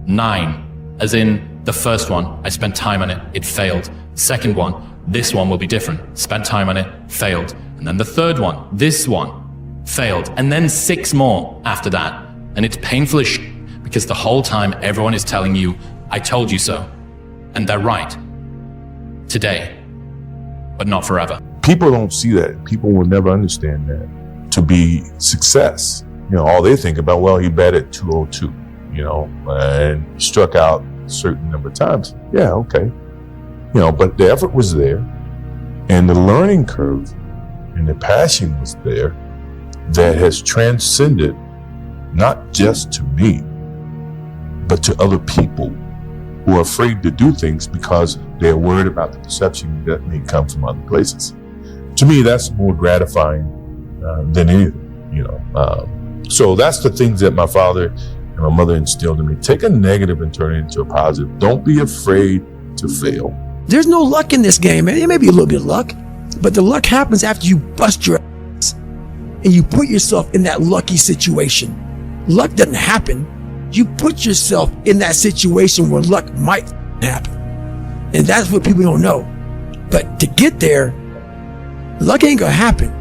9, as in the first one, I spent time on it, it failed. Second one, this one will be different. Spent time on it, failed. And then the third one, this one, failed. And then 6 more after that. And it's painful as shit because the whole time everyone is telling you, I told you so. And they're right. Today, but not forever. People don't see that. People will never understand that to be success. All they think about, well, he batted 202, and struck out a certain number of times. Yeah, okay. But the effort was there, and the learning curve and the passion was there that has transcended not just to me, but to other people who are afraid to do things because they're worried about the perception that may come from other places. To me, that's more gratifying than anything, So that's the things that my father and my mother instilled in me. Take a negative and turn it into a positive. Don't be afraid to fail. There's no luck in this game, man. It may be a little bit of luck, but the luck happens after you bust your ass and you put yourself in that lucky situation. Luck doesn't happen. You put yourself in that situation where luck might happen. And that's what people don't know. But to get there, luck ain't gonna happen.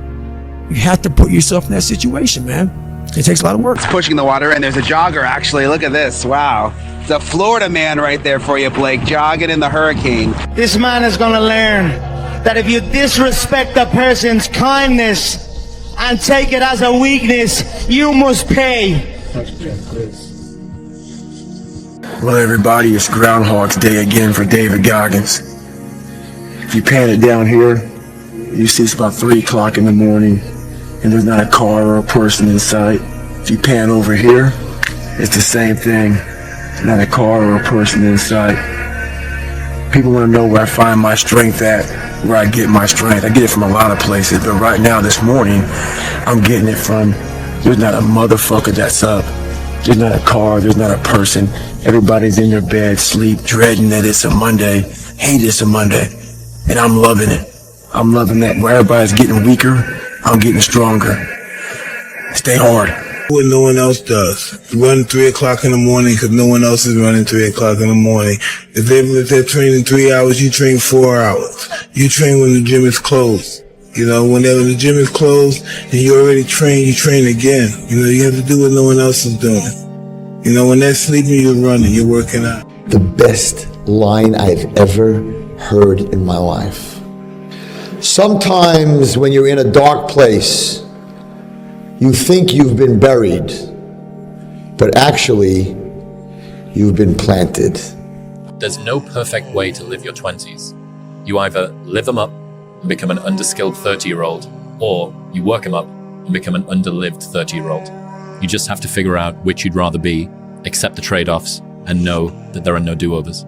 You have to put yourself in that situation, man. It takes a lot of work. It's pushing the water, and there's a jogger, actually. Look at this. Wow. It's a Florida man right there for you, Blake, jogging in the hurricane. This man is going to learn that if you disrespect a person's kindness and take it as a weakness, you must pay. Well, everybody, it's Groundhog's Day again for David Goggins. If you pan it down here, you see it's about 3 o'clock in the morning, and there's not a car or a person in sight. If you pan over here, it's the same thing. Not a car or a person in sight. People want to know where I find my strength at, where I get my strength. I get it from a lot of places, but right now, this morning, I'm getting it from, there's not a motherfucker that's up. There's not a car, there's not a person. Everybody's in their bed, sleep, dreading that it's a Monday, hate it's a Monday, and I'm loving it. I'm loving that where everybody's getting weaker, I'm getting stronger. Stay hard. What no one else does. Run 3 o'clock in the morning because no one else is running 3 o'clock in the morning. If they're training 3 hours, you train 4 hours. You train when the gym is closed. Whenever the gym is closed and you already trained, you train again. You have to do what no one else is doing. You know, when they're sleeping, you're running, you're working out. The best line I've ever heard in my life. Sometimes when you're in a dark place, you think you've been buried, but actually, you've been planted. There's no perfect way to live your 20s. You either live them up and become an underskilled 30-year-old, or you work them up and become an underlived 30-year-old. You just have to figure out which you'd rather be, accept the trade-offs, and know that there are no do-overs.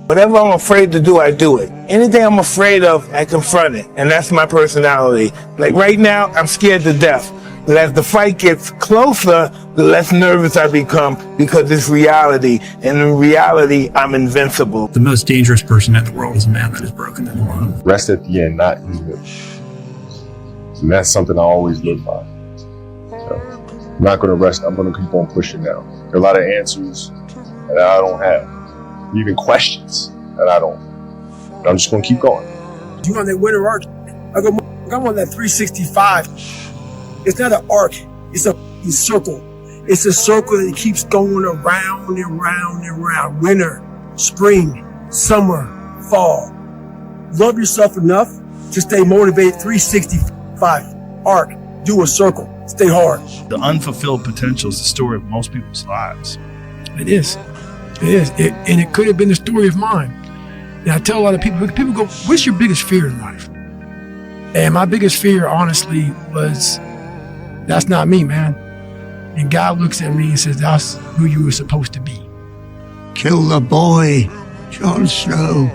Whatever I'm afraid to do, I do it. Anything I'm afraid of, I confront it. And that's my personality. Like right now, I'm scared to death. But as the fight gets closer, the less nervous I become because it's reality. And in reality, I'm invincible. The most dangerous person in the world is a man that is broken and alone. Rest at the end, not even. And that's something I always live by. So, I'm not going to rest. I'm going to keep on pushing now. There are a lot of answers that I don't have. Even questions that I don't. But I'm just going to keep going. You on that winter arc? I'm on that 365. It's not an arc. It's a circle. It's a circle that keeps going around and round and round. Winter, spring, summer, fall. Love yourself enough to stay motivated. 365 arc. Do a circle. Stay hard. The unfulfilled potential is the story of most people's lives. It is. It is. And it could have been the story of mine. And I tell a lot of people go, what's your biggest fear in life? And my biggest fear, honestly, was, that's not me, man. And God looks at me and says, that's who you were supposed to be. Kill the boy, Jon Snow.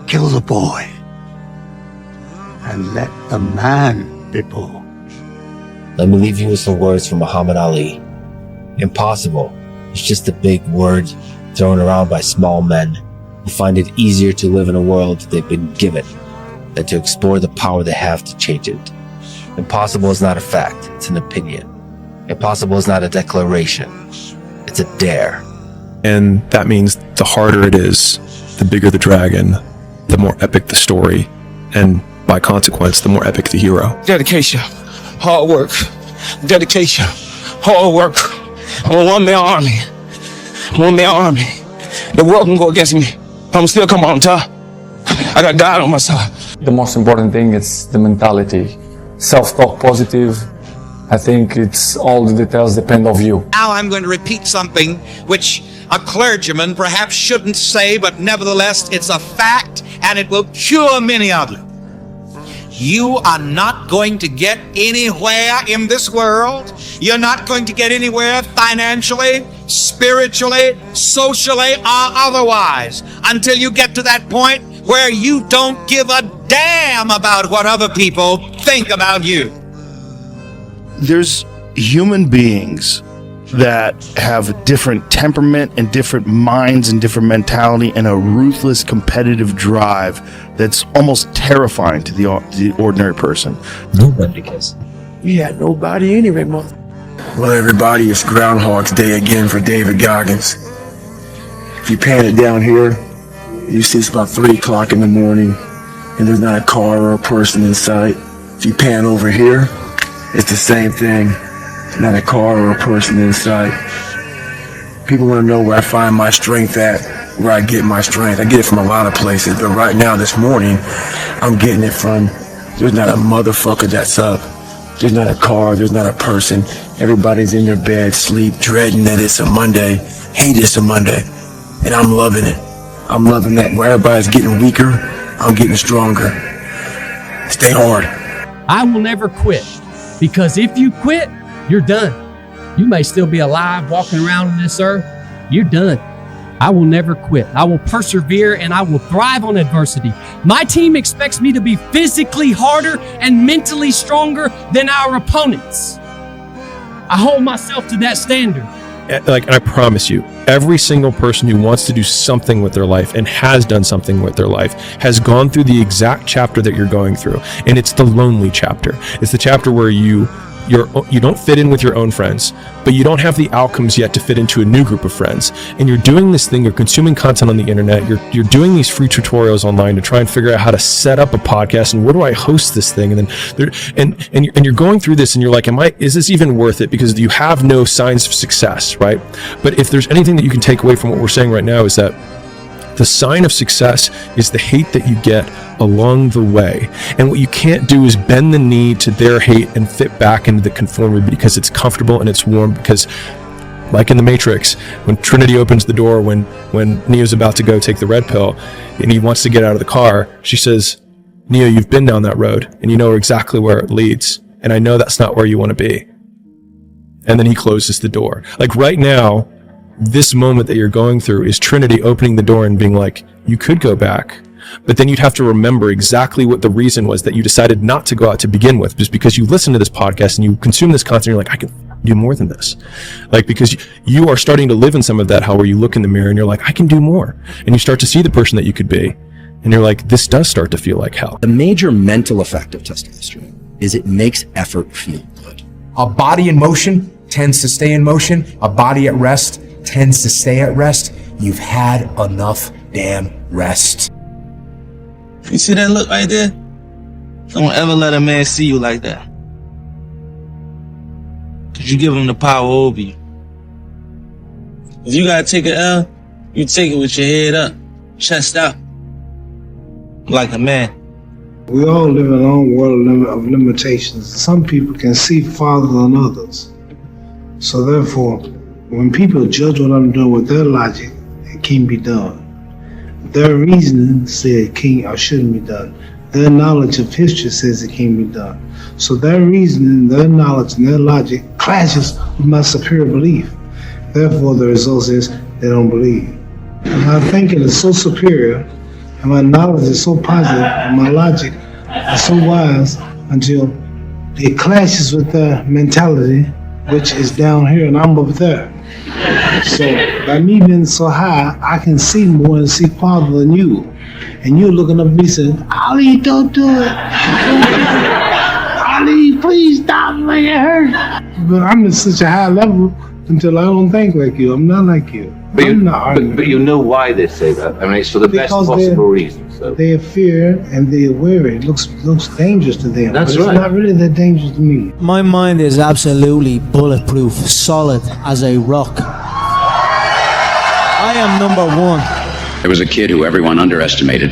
Kill the boy. And let the man be born. Let me leave you with some words from Muhammad Ali. Impossible is just a big word thrown around by small men who find it easier to live in a world they've been given than to explore the power they have to change it. Impossible is not a fact, it's an opinion. Impossible is not a declaration, it's a dare. And that means the harder it is, the bigger the dragon, the more epic the story, and by consequence, the more epic the hero. Dedication, hard work, dedication, hard work. I'm a one-man army. One-man army. The world can go against me. I'm still come on top. I got God on my side. The most important thing is the mentality. Self-talk positive. I think it's all the details depend on you. Now I'm going to repeat something which a clergyman perhaps shouldn't say, but nevertheless it's a fact and it will cure many of you. You are not going to get anywhere in this world. You're not going to get anywhere financially, spiritually, socially, or otherwise until you get to that point where you don't give a damn about what other people think about you. There's human beings that have different temperament and different minds and different mentality and a ruthless competitive drive that's almost terrifying to the ordinary person. Nobody cares. We had nobody anyway, mother. Well, everybody, it's Groundhog's Day again for David Goggins. If you pan it down here, you see it's about 3 o'clock in the morning and there's not a car or a person in sight. If you pan over here, it's the same thing. Not a car or a person in sight. People want to know where I find my strength at, where I get my strength. I get it from a lot of places, but right now, this morning, I'm getting it from, there's not a motherfucker that's up. There's not a car, there's not a person. Everybody's in their bed, sleep, dreading that it's a Monday, hate it's a Monday. And I'm loving it. I'm loving that. Where everybody's getting weaker, I'm getting stronger. Stay hard. I will never quit, because if you quit, you're done. You may still be alive walking around on this earth. You're done. I will never quit. I will persevere and I will thrive on adversity. My team expects me to be physically harder and mentally stronger than our opponents. I hold myself to that standard. And I promise you, every single person who wants to do something with their life and has done something with their life has gone through the exact chapter that you're going through. And it's the lonely chapter. It's the chapter where you you don't fit in with your own friends, but you don't have the outcomes yet to fit into a new group of friends. And you're doing this thing, you're consuming content on the internet, you're doing these free tutorials online to try and figure out how to set up a podcast and where do I host this thing? And then you're going through this and you're like, is this even worth it? Because you have no signs of success, right? But if there's anything that you can take away from what we're saying right now, is that the sign of success is the hate that you get along the way. And what you can't do is bend the knee to their hate and fit back into the conformity because it's comfortable and it's warm. Because like in the Matrix, when Trinity opens the door, when Neo's about to go take the red pill and he wants to get out of the car, she says, Neo, you've been down that road and you know exactly where it leads. And I know that's not where you want to be. And then he closes the door. Like right now, this moment that you're going through is Trinity opening the door and being like, you could go back, but then you'd have to remember exactly what the reason was that you decided not to go out to begin with, just because you listen to this podcast and you consume this content, you're like, I can do more than this. Like, because you are starting to live in some of that hell where you look in the mirror and you're like, I can do more. And you start to see the person that you could be. And you're like, this does start to feel like hell. The major mental effect of testosterone is it makes effort feel good. A body in motion tends to stay in motion. A body at rest tends to stay at rest. You've had enough damn rest. You see that look right there? Don't ever let a man see you like that. Cause you give him the power over you. If you gotta take an L, you take it with your head up, chest out. Like a man. We all live in our own world of limitations. Some people can see farther than others. So therefore, when people judge what I'm doing with their logic, it can't be done. Their reasoning says it can't or shouldn't be done. Their knowledge of history says it can't be done. So their reasoning, their knowledge, and their logic clashes with my superior belief. Therefore, the result is they don't believe. And my thinking is so superior, and my knowledge is so positive, and my logic is so wise until it clashes with their mentality, which is down here and I'm up there. So by me being so high, I can see more and see farther than you. And you're looking up at me saying, Ali, don't do it. Ali, please stop, make it hurt. But I'm at such a high level until I don't think like you. I'm not like you. But you know why they say that. I mean, it's for the best possible reason. So. They're fear and they're weary. It looks dangerous to them. That's but right. It's not really that dangerous to me. My mind is absolutely bulletproof, solid as a rock. I am number one. There was a kid who everyone underestimated.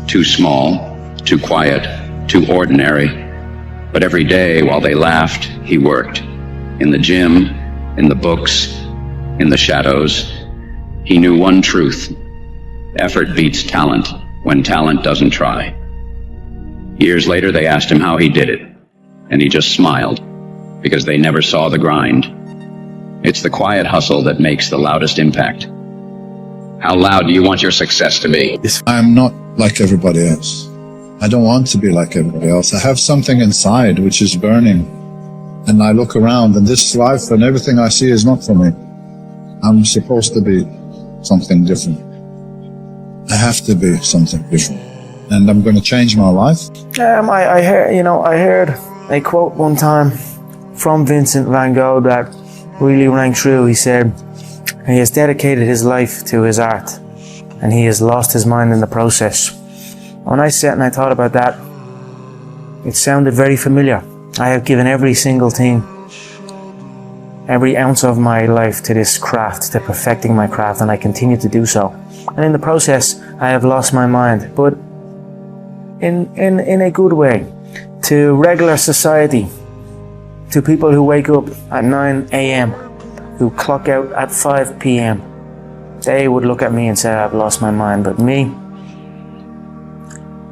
Too small, too quiet, too ordinary. But every day while they laughed, he worked. In the gym, in the books, in the shadows. He knew one truth. Effort beats talent when talent doesn't try. Years later, they asked him how he did it, and he just smiled, because they never saw the grind. It's the quiet hustle that makes the loudest impact. How loud do you want your success to be? I'm not like everybody else. I don't want to be like everybody else. I have something inside which is burning. And I look around and this life and everything I see is not for me. I'm supposed to be something different. I have to be something different. And I'm going to change my life. I heard a quote one time from Vincent van Gogh that really rang true. He said, he has dedicated his life to his art and he has lost his mind in the process. When I sat and I thought about that, it sounded very familiar. I have given every single thing, every ounce of my life to this craft, to perfecting my craft, and I continue to do so. And in the process, I have lost my mind, but in a good way, to regular society, to people who wake up at 9 a.m., who clock out at 5 p.m. They would look at me and say, I've lost my mind, but me,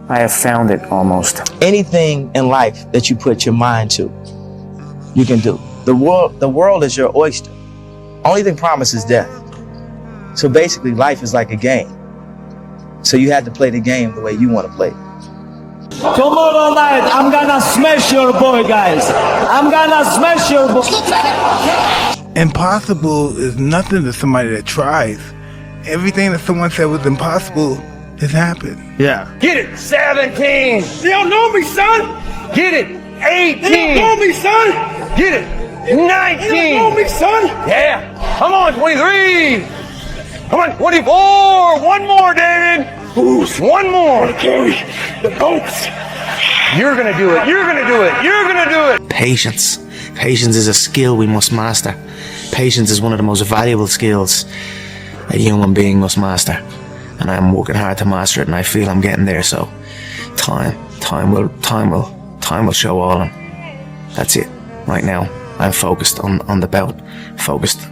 I have found it almost. Anything in life that you put your mind to, you can do. The world is your oyster. Only thing promised is death. So basically, life is like a game. So you have to play the game the way you want to play it. Tomorrow night, I'm gonna smash your boy, guys. I'm gonna smash your boy. Impossible is nothing to somebody that tries. Everything that someone said was impossible has happened. Yeah. Get it, 17. You don't know me, son. Get it, 18. Go me, son. Get it. 19. Go me, son. Yeah. Come on, 23. Come on, 24. One more, David. One more. Carry the boats. You're gonna do it. You're gonna do it. You're gonna do it. Patience. Patience is a skill we must master. Patience is one of the most valuable skills a human being must master. And I'm working hard to master it, and I feel I'm getting there. So time will show all. And that's it. Right now, I'm focused on the bout. Focused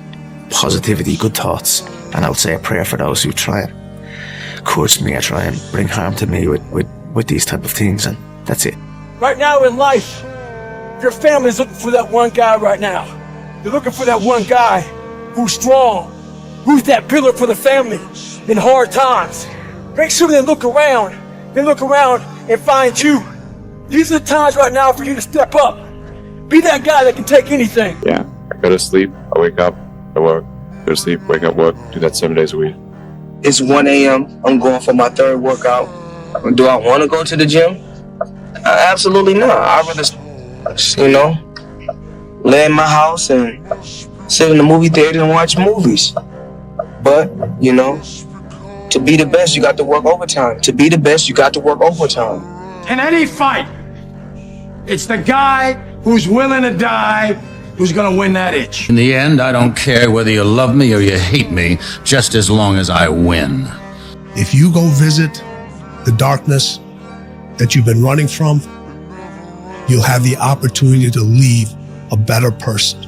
positivity, good thoughts. And I'll say a prayer for those who try and curse me or try and bring harm to me with these type of things. And that's it. Right now in life, your family's looking for that one guy right now. They're looking for that one guy who's strong, who's that pillar for the family in hard times. Make sure they look around and find you. These are the times right now for you to step up. Be that guy that can take anything. Yeah, I go to sleep, I wake up, I work, go to sleep, wake up, work, do that 7 days a week. It's 1 a.m. I'm going for my third workout. Do I want to go to the gym? Absolutely not. I'd rather, lay in my house and sit in the movie theater and watch movies. But, to be the best, you got to work overtime. To be the best, you got to work overtime. In any fight, it's the guy who's willing to die who's gonna win that itch. In the end, I don't care whether you love me or you hate me, just as long as I win. If you go visit the darkness that you've been running from, you'll have the opportunity to leave a better person.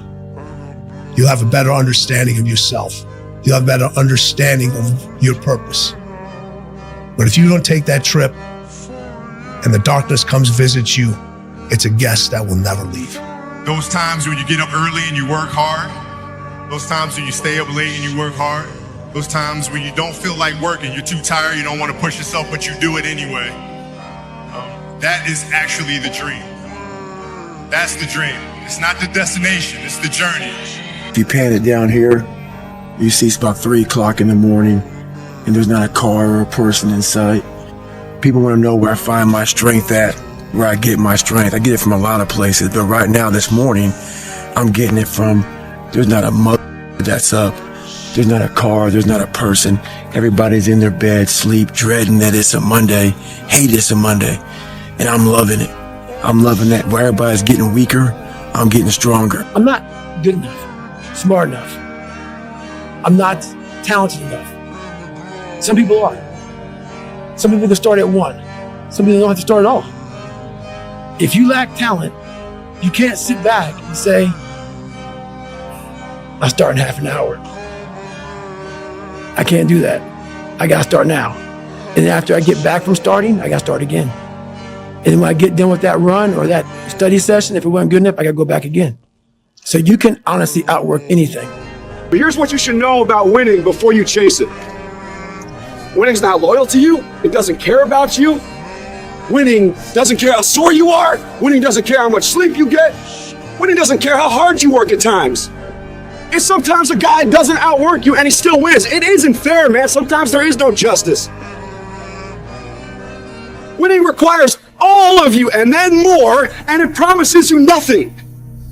You'll have a better understanding of yourself. You'll have a better understanding of your purpose. But if you don't take that trip and the darkness comes visit you, it's a guest that will never leave. Those times when you get up early and you work hard, those times when you stay up late and you work hard, those times when you don't feel like working, you're too tired, you don't want to push yourself, but you do it anyway. That is actually the dream. That's the dream. It's not the destination, it's the journey. If you pan it down here, you see it's about 3 o'clock in the morning and there's not a car or a person in sight. People want to know where I find my strength at, where I get my strength. I get it from a lot of places, but right now, this morning, I'm getting it from, there's not a mother that's up. There's not a car, there's not a person. Everybody's in their bed, sleep, dreading that it's a Monday, hate it's a Monday. And I'm loving it. I'm loving that. Where everybody's getting weaker, I'm getting stronger. I'm not good enough, smart enough. I'm not talented enough. Some people are. Some people can start at 1. Some people don't have to start at all. If you lack talent, you can't sit back and say, I'll start in half an hour. I can't do that. I gotta start now. And after I get back from starting, I gotta start again. And then when I get done with that run or that study session, if it wasn't good enough, I gotta go back again. So you can honestly outwork anything. But here's what you should know about winning before you chase it. Winning's not loyal to you. It doesn't care about you. Winning doesn't care how sore you are. Winning doesn't care how much sleep you get. Winning doesn't care how hard you work at times. And sometimes a guy doesn't outwork you and he still wins. It isn't fair, man. Sometimes there is no justice. Winning requires all of you and then more, and it promises you nothing.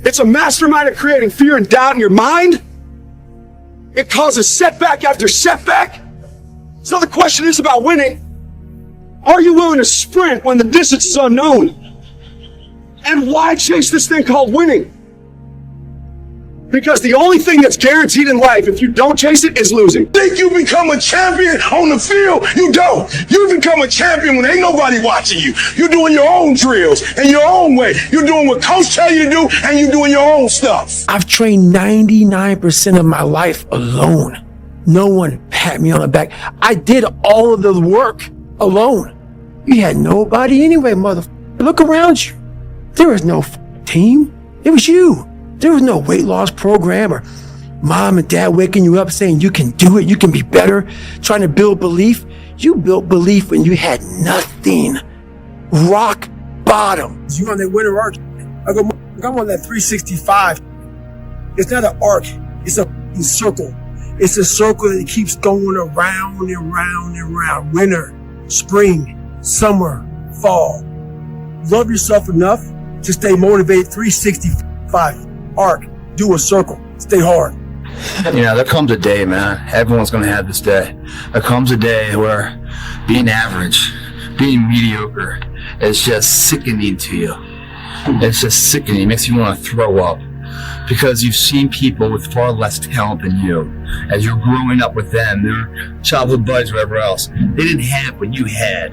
It's a mastermind at creating fear and doubt in your mind. It causes setback after setback. So the question is about winning. Are you willing to sprint when the distance is unknown? And why chase this thing called winning? Because the only thing that's guaranteed in life, if you don't chase it, is losing. Think you become a champion on the field? You don't. You become a champion when ain't nobody watching you. You're doing your own drills in your own way. You're doing what coach tell you to do, and you're doing your own stuff. I've trained 99% of my life alone. No one pat me on the back. I did all of the work alone. You had nobody anyway, motherfucker. Look around you. There was no team. It was you. There was no weight loss program or mom and dad waking you up saying you can do it, you can be better, trying to build belief. You built belief when you had nothing. Rock bottom. You on that winter arc. I'm on that 365. It's not an arc. It's a circle. It's a circle that keeps going around and round and round. Winter, spring, summer, fall. Love yourself enough to stay motivated, 365 arc, do a circle, stay hard. You know, there comes a day, man. Everyone's going to have this day. There comes a day where being average, being mediocre is just sickening to you. It's just sickening. It makes you want to throw up. Because you've seen people with far less talent than you. As you're growing up with them, their childhood buddies, whatever else, they didn't have what you had.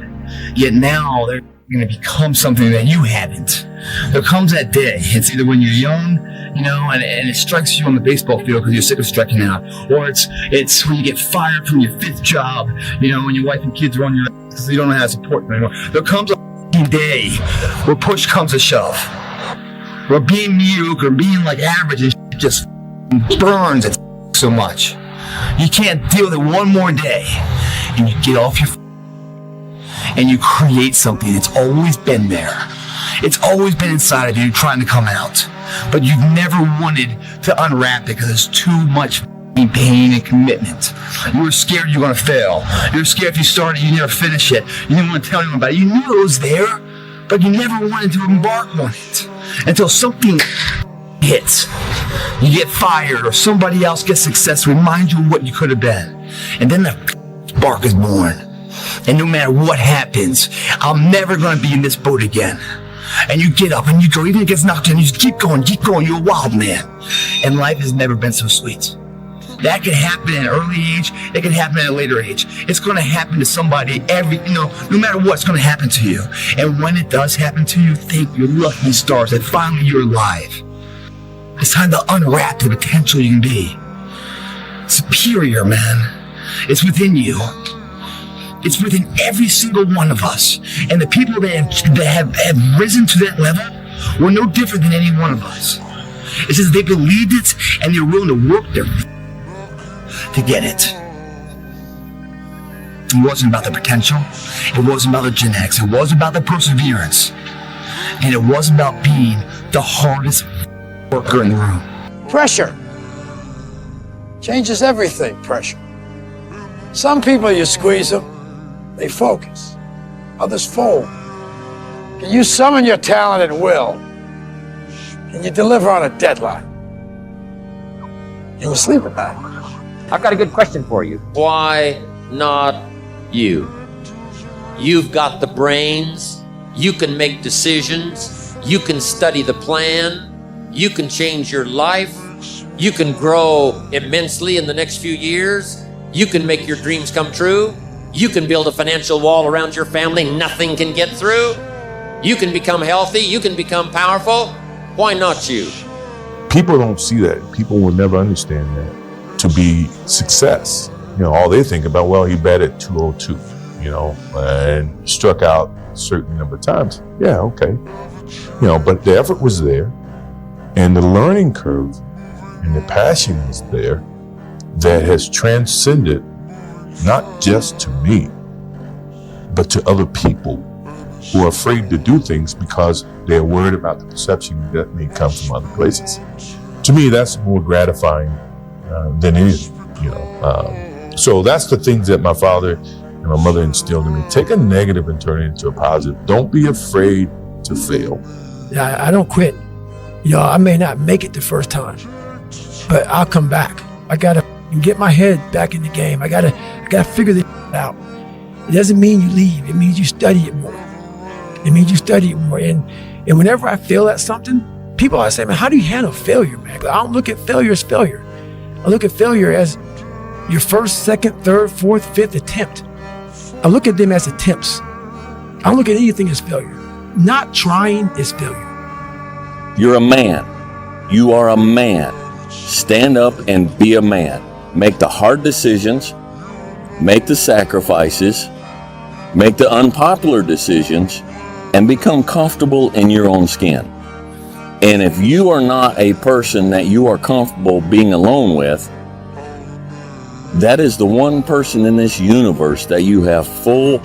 Yet now they're going to become something that you haven't. There comes that day. It's either when you're young, you know, and it strikes you on the baseball field because you're sick of striking out, or it's when you get fired from your 5th job, you know, when your wife and kids are on your ass because you don't know how to support them anymore. There comes a day where push comes to shove, where being mediocre, being like average, and just burns it so much. You can't deal with it one more day, and you get off your and you create something that's always been there. It's always been inside of you trying to come out. But you've never wanted to unwrap it because there's too much pain and commitment. You were scared you're going to fail. You're scared if you started, you never finish it. You didn't want to tell anyone about it. You knew it was there, but you never wanted to embark on it. Until something hits. You get fired or somebody else gets success, remind you of what you could have been. And then the spark is born. And no matter what happens, I'm never going to be in this boat again. And you get up and you go, even if it gets knocked down, you just keep going, you're a wild man. And life has never been so sweet. That can happen at an early age, it can happen at a later age. It's going to happen to somebody no matter what, it's going to happen to you. And when it does happen to you, thank your lucky stars that finally you're alive. It's time to unwrap the potential you can be. Superior, man. It's within you. It's within every single one of us. And the people that have risen to that level were no different than any one of us. It's just they believed it and they're willing to work to get it. It wasn't about the potential. It wasn't about the genetics. It wasn't about the perseverance. And it wasn't about being the hardest worker in the room. Pressure changes everything, pressure. Some people, you squeeze them, they focus. Others fold. Can you summon your talent and will? Can you deliver on a deadline? Can you sleep at night? I've got a good question for you. Why not you? You've got the brains. You can make decisions. You can study the plan. You can change your life. You can grow immensely in the next few years. You can make your dreams come true. You can build a financial wall around your family nothing can get through. You can become healthy. You can become powerful. Why not you? People don't see that. People will never understand that to be success. You know, all they think about, well, he batted 202, you know, and struck out a certain number of times. Yeah, okay. You know, but the effort was there and the learning curve and the passion was there that has transcended not just to me, but to other people who are afraid to do things because they're worried about the perception that may come from other places. To me, that's more gratifying than anything, you know. So that's the things that my father and my mother instilled in me. Take a negative and turn it into a positive. Don't be afraid to fail. I don't quit. You know, I may not make it the first time, but I'll come back. I gotta get my head back in the game. I gotta figure this out. It doesn't mean you leave. It means you study it more. It means you study it more. And whenever I fail at something, people always say, man, how do you handle failure, man? But I don't look at failure as failure. I look at failure as your first, second, third, fourth, fifth attempt. I look at them as attempts. I don't look at anything as failure. Not trying is failure. You're a man. You are a man. Stand up and be a man. Make the hard decisions. Make the sacrifices. Make the unpopular decisions. And become comfortable in your own skin. And if you are not a person that you are comfortable being alone with, that is the one person in this universe that you have full